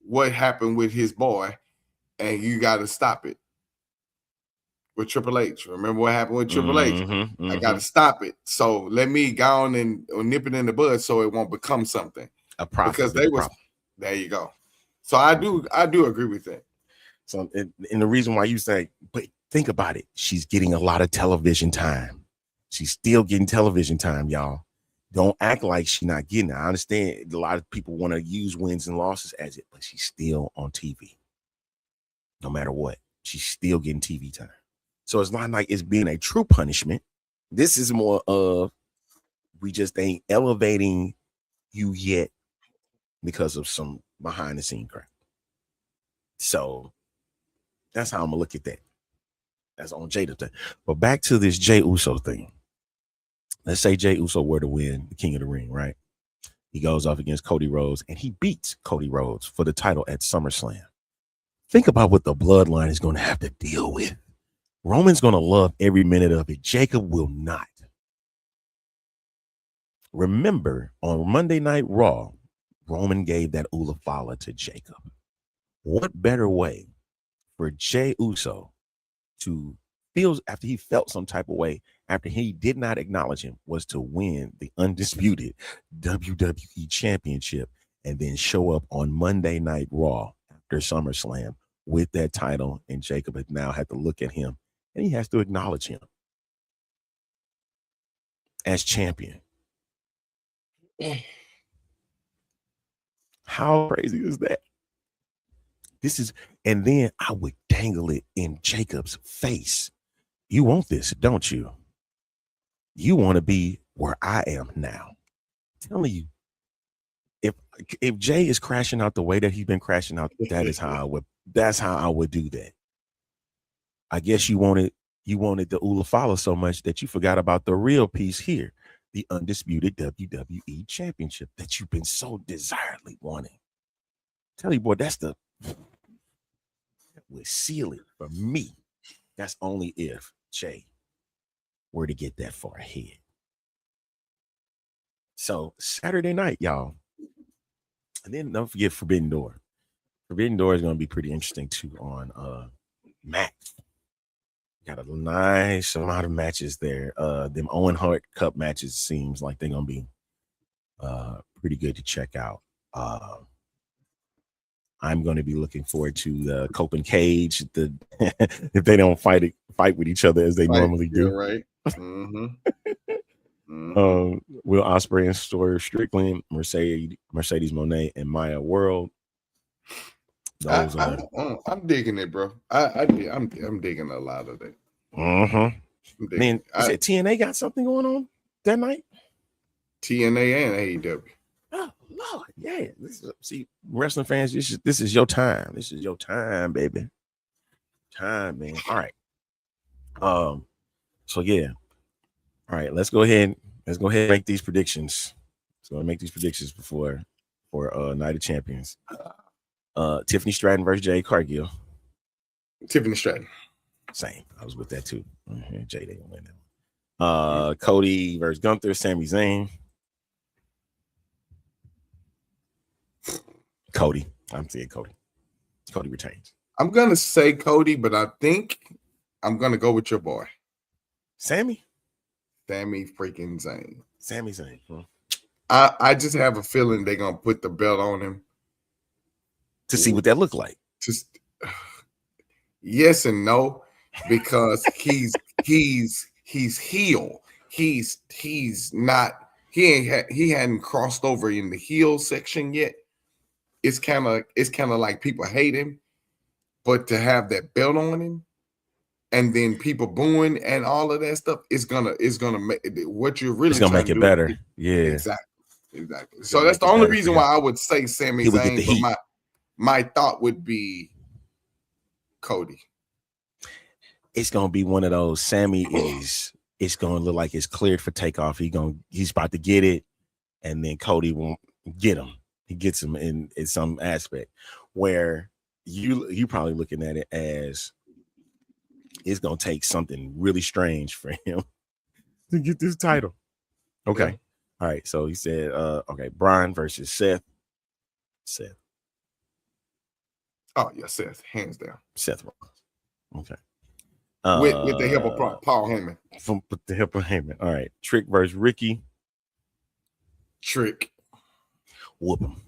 what happened with his boy, and you got to stop it. With Triple H. Remember what happened with Triple H? I got to stop it. So let me go on and nip it in the bud so it won't become something. A problem. Because there you go. So I do agree with that. So and the reason why you say, but think about it. She's getting a lot of television time. She's still getting television time, y'all. Don't act like she's not getting it. I understand a lot of people want to use wins and losses as it, but she's still on TV. No matter what, she's still getting TV time. So it's not like it's being a true punishment. This is more of we just ain't elevating you yet because of some behind the scene crap. So that's how I'm gonna look at that. That's on Jada thing. But back to this Jey Uso thing. Let's say Jey Uso were to win the King of the Ring, right? He goes off against Cody Rhodes and he beats Cody Rhodes for the title at SummerSlam. Think about what the bloodline is going to have to deal with. Roman's going to love every minute of it. Jacob will not. Remember, on Monday Night Raw, Roman gave that Ulafala to Jacob. What better way for Jey Uso to feel after he felt some type of way after he did not acknowledge him was to win the undisputed WWE Championship and then show up on Monday Night Raw after SummerSlam with that title, and Jacob has now had to look at him and he has to acknowledge him as champion. How crazy is that? And then I would dangle it in Jacob's face. You want this, don't you? You want to be where I am now. I'm telling you, if Jay is crashing out the way that he's been crashing out, that's how I would do that. I guess you wanted the Ulafala so much that you forgot about the real piece here, the undisputed WWE Championship that you've been so desiredly wanting. Tell you, boy, that would seal it for me. That's only if Jay were to get that far ahead. So Saturday night, y'all. And then don't forget Forbidden Door. Forbidden Door is going to be pretty interesting too on Max. Got a nice amount of matches there. Them Owen Hart Cup matches seems like they're going to be pretty good to check out. I'm going to be looking forward to the Cope and Cage. If they don't fight with each other as they normally do. Right. Mm-hmm. Will Ospreay and Swerve Strickland, Mercedes Moné, and Maya World. I'm digging it, bro. I'm digging a lot of it. Man, said TNA got something going on that night? TNA and AEW. Oh Lord, yeah. See, wrestling fans, this is your time. This is your time, baby. Time, man. All right. So yeah. All right, let's go ahead and make these predictions. So I make these predictions for Night of Champions. Tiffany Stratton versus Jade Cargill. Tiffany Stratton. Same. I was with that too. Jade ain't win that one. Cody versus Gunther, Sami Zayn. Cody. I'm saying Cody. Cody retains. I'm gonna say Cody, but I think I'm gonna go with your boy. Sami freaking Zayn. Sami Zayn. I just have a feeling they're gonna put the belt on him To see what that look like. just yes and no, because he's heel. He's not he hadn't crossed over in the heel section yet. It's kind of like people hate him, but to have that belt on him and then people booing and all of that stuff, it's gonna make what you're really It's gonna trying make to it do. better. Yeah. Exactly. It's So gonna that's make the it only better reason for why him. I would say Sami He would get the Zayn, but heat. my thought would be Cody. It's gonna be one of those. Sammy is. It's gonna look like it's cleared for takeoff. He's about to get it, and then Cody won't get him. He gets him in some aspect where you probably looking at it as it's gonna take something really strange for him to get this title. Okay. Yeah. All right. So he said, okay, Brian versus Seth. Oh yeah, Seth, hands down. Seth Rollins. Okay. With the help of Paul Heyman. With the help of Heyman. All right. Trick versus Ricky. Trick. Whoop him.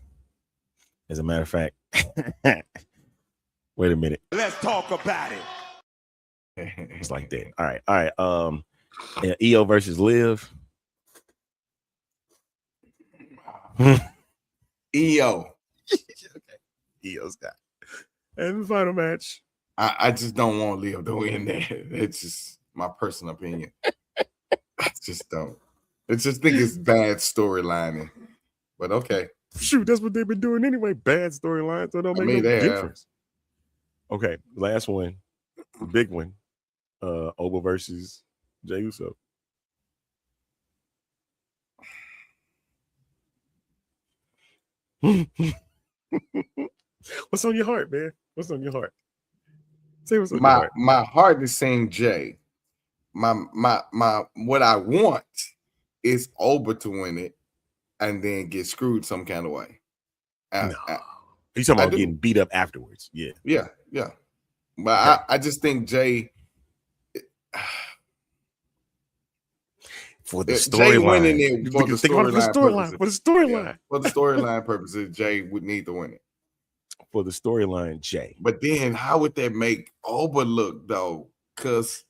As a matter of fact, wait a minute. Let's talk about it. It's like that. All right. EO versus Liv. EO. EO's got. And the final match. I just don't want Leo to win that. It's just my personal opinion. I just don't. I just think it's bad storylining. But okay. Shoot, that's what they've been doing anyway. Bad storyline, so it don't make no difference. Okay, last one, the big one. Oba versus Jey Uso. What's on your heart, man? What's on your heart? Say what's on your heart. My heart is saying Jay. My what I want is Oba to win it and then get screwed some kind of way. No. He's talking about getting beat up afterwards. Yeah. Yeah. But I just think Jay for the Jay winning storyline. it for the storyline. For the storyline. For the storyline purposes, Jay would need to win it. For the storyline, Jay. But then how would that make Oba look though? Because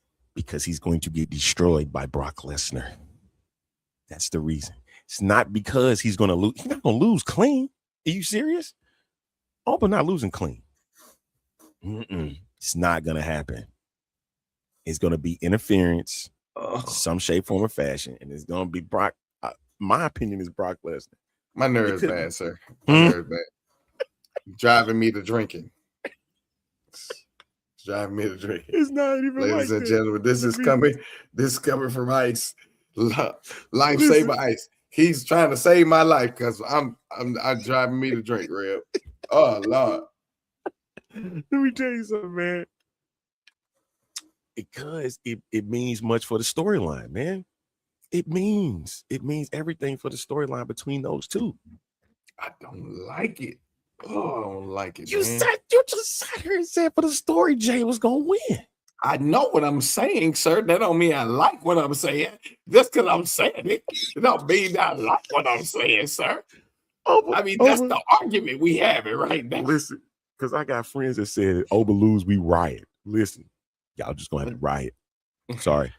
he's going to get destroyed by Brock Lesnar. That's the reason. It's not because he's going to lose. He's not going to lose clean. Are you serious? Oba not losing clean. It's not going to happen. It's going to be interference, some shape, form, or fashion, and it's going to be Brock. My opinion is Brock Lesnar. My nerves bad, sir. My nerves bad. Driving me to drinking. Driving me to drinking. It's not even Ladies like and that. gentlemen, this is coming from Ice. Lifesaver Ice. He's trying to save my life because I'm driving me to drink, Reb. Oh Lord. Let me tell you something, man. Because it means much for the storyline, man. It means everything for the storyline between those two. I don't like it. Oh, I don't like it. You man. you just sat here and said for the story, Jay was gonna win. I know what I'm saying, sir. That don't mean I like what I'm saying. Just because I'm saying it, it don't mean I like what I'm saying, sir. I mean, that's the argument we having right now. Listen, because I got friends that said Oba lose, we riot. Listen, y'all just gonna have to riot. Sorry.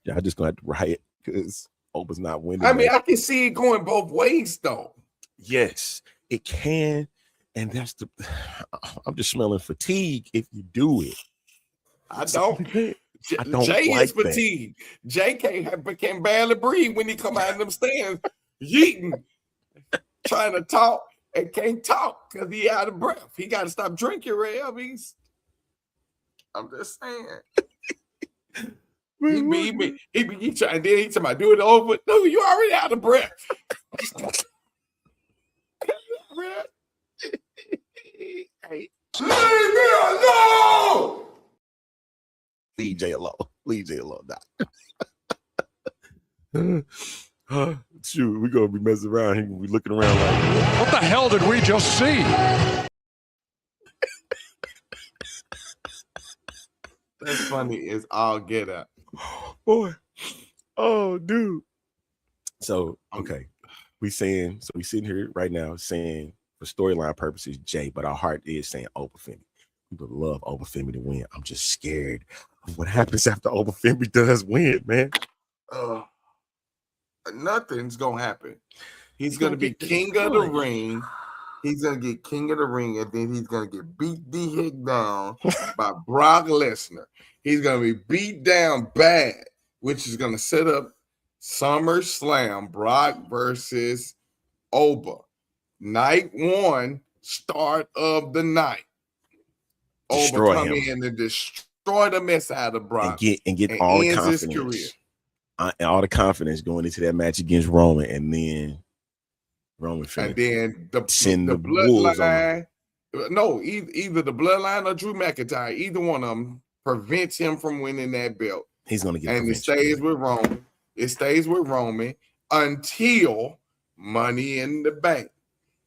Y'all just gonna have to riot because Oba's not winning. I mean, I can see it going both ways, though. Yes, it can. And that's I'm just smelling fatigue if you do it. I don't Jay like is fatigued. Jay can barely breathe when he come out of them stands, yeeting, trying to talk and can't talk because he out of breath. He got to stop drinking, Ray. I'm just saying. He trying. Then he talking about do it over. No, you already out of breath. Hey. Leave me alone. Leave Jay alone. Leave Jay alone. Nah. Shoot, we're gonna be messing around. He gonna be looking around like, what the hell did we just see? That's funny. It's all get up. Boy. Oh, dude. So okay, we sitting here right now saying for storyline purposes, Jay, but our heart is saying Oba Femi. We would love Oba Femi to win. I'm just scared of what happens after Oba Femi does win, man. Nothing's gonna happen. He's gonna gonna be get king of the destroyed. ring. He's gonna get king of the ring, and then he's gonna get beat the heck down by Brock Lesnar. He's gonna be beat down bad, which is gonna set up SummerSlam, Brock versus Oba. Night one, start of the night. Destroy Oba come him. in and destroy the mess out of Brock and get all the ends his career. confidence. And all the confidence going into that match against Roman, and then Roman And then the wolves on bloodline. No, either the bloodline or Drew McIntyre, either one of them prevents him from winning that belt. He's gonna get And it stays with Roman. It stays with Roman until Money in the Bank.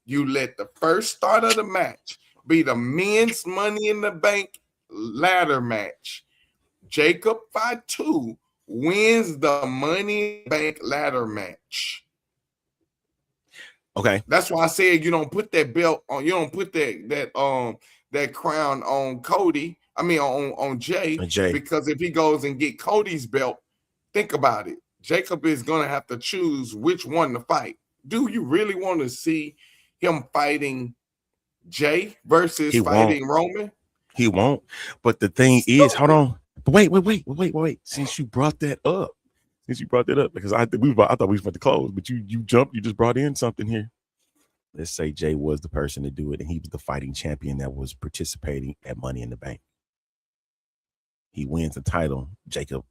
You let the first start of the match be the men's Money in the Bank ladder match. Jacob Fatu wins the Money in the Bank ladder match. Okay. That's why I said you don't put that belt on, you don't put that crown on Cody. I mean on Jay, because if he goes and get Cody's belt, think about it. Jacob is gonna have to choose which one to fight. Do you really want to see him fighting Jay versus fighting Roman? He won't. But the thing is, hold on. Wait. Since you brought that up, because I thought we was about to close, but you jumped, you just brought in something here. Let's say Jay was the person to do it, and he was the fighting champion that was participating at Money in the Bank. He wins the title. Jacob,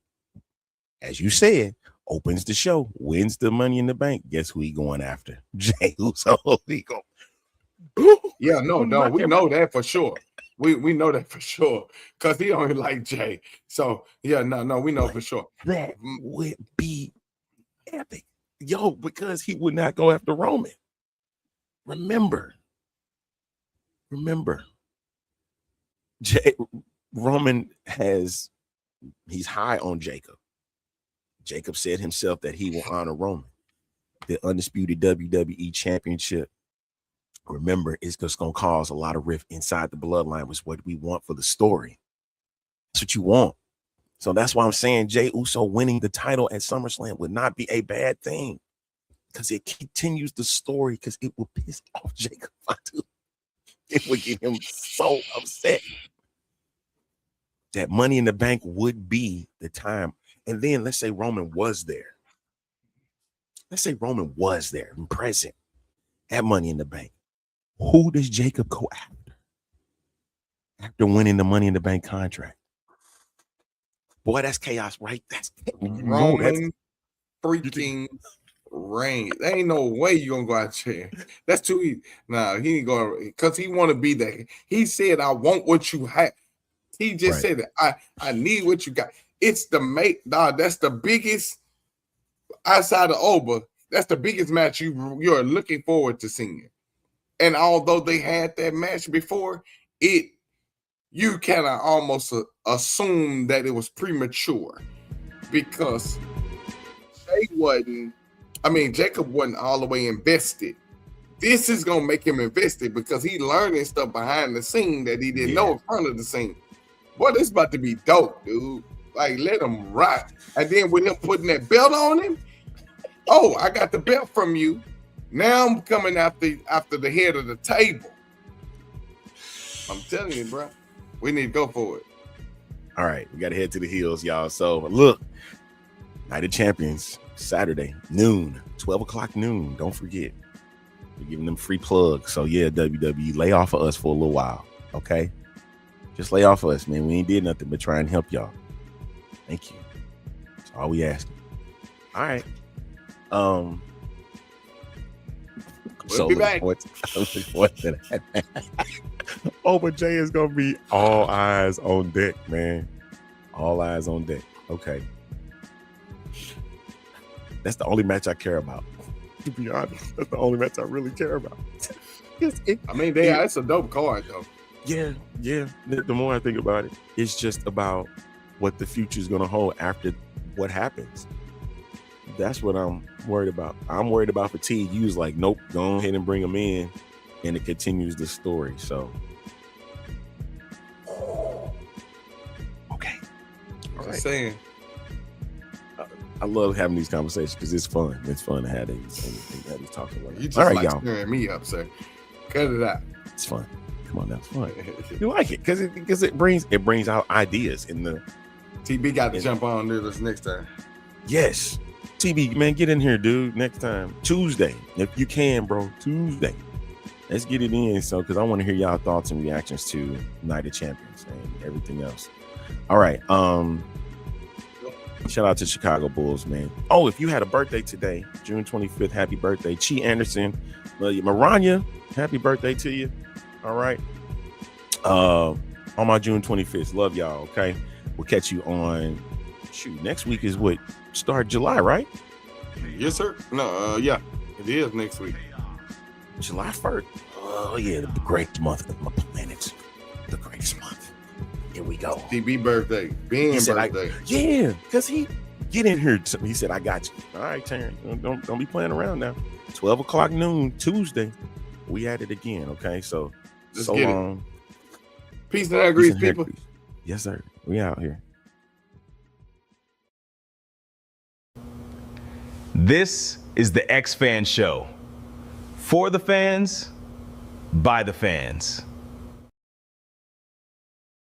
as you said, opens the show, wins the Money in the Bank. Guess who he going after? Jay Uso. He go. Yeah, no, we know that for sure. We know that for sure because he only like Jay. So yeah, no, we know for sure. That would be epic, because he would not go after Roman. Remember, Roman he's high on Jacob. Jacob said himself that he will honor Roman. The undisputed WWE championship. Remember, it's just going to cause a lot of rift inside the bloodline, was what we want for the story. That's what you want. So that's why I'm saying Jey Uso winning the title at SummerSlam would not be a bad thing, because it continues the story, because it will piss off Jacob Fatu. It would get him so upset. That Money in the Bank would be the time. And then let's say Roman was there. Let's say Roman was there and present at Money in the Bank. Who does Jacob go after winning the Money in the Bank contract? Boy, that's chaos, right? That's Roman freaking Reigns. There ain't no way you gonna go out there. That's too easy. Nah, he ain't going because he want to be there. He said, "I want what you have." He just said that I need what you got. It's the mate, dog. That's the biggest outside of Oba. That's the biggest match you're looking forward to seeing. And although they had that match before, you kind of almost assume that it was premature because Jacob wasn't all the way invested. This is gonna make him invested because he learning stuff behind the scene that he didn't know in front of the scene. Boy, this about to be dope, dude. Like, let him rock. And then with him putting that belt on him, oh, I got the belt from you. Now I'm coming after the head of the table. I'm telling you, bro. We need to go for it. All right, we got to head to the heels, y'all. So look, Night of Champions, Saturday, noon, 12 o'clock noon. Don't forget. We're giving them free plugs. So yeah, WWE, lay off of us for a little while, okay? Just lay off of us, man. We ain't did nothing but try and help y'all. Thank you. That's all we asking. All right. We'll be back. Oba Jay is gonna be all eyes on deck, man. All eyes on deck. Okay. That's the only match I care about. To be honest, that's the only match I really care about. It's a dope card, though. Yeah. The more I think about it, it's just about what the future is gonna hold after what happens. That's what I'm worried about. I'm worried about fatigue. You was like, nope, go ahead and bring him in, and it continues the story. So, okay. All Just right. saying. I love having these conversations because it's fun. It's fun to have these talking. You just All right, like y'all. stirring me up, sir. Cut it out. It's fun. Come on now, it's fun. You like it because it brings out ideas in the. TB got to jump on this next time. Yes, TB, man, get in here, dude. Next time, Tuesday, if you can, bro. Tuesday, let's get it in. So, because I want to hear y'all thoughts and reactions to Night of Champions and everything else. All right. Shout out to Chicago Bulls, man. Oh, if you had a birthday today, June 25th, happy birthday. Chi Anderson, love you. Maranya, happy birthday to you. All right. On my June 25th, love y'all. Okay. We'll catch you on, next week is what? Start July, right? Yes, sir. No, yeah, it is next week. July 1st. Oh, yeah, the greatest month of my planet. The greatest month. Here we go. TB birthday. Ben's birthday. Yeah, because he get in here. He said, I got you. All right, Terrence. Don't be playing around now. 12 o'clock noon, Tuesday. We at it again, okay? So, Let's so get it. long. Peace and hair grease, Peace and hair people. grease. Yes, sir. We out here. This is the X Fan Show. For the fans, by the fans.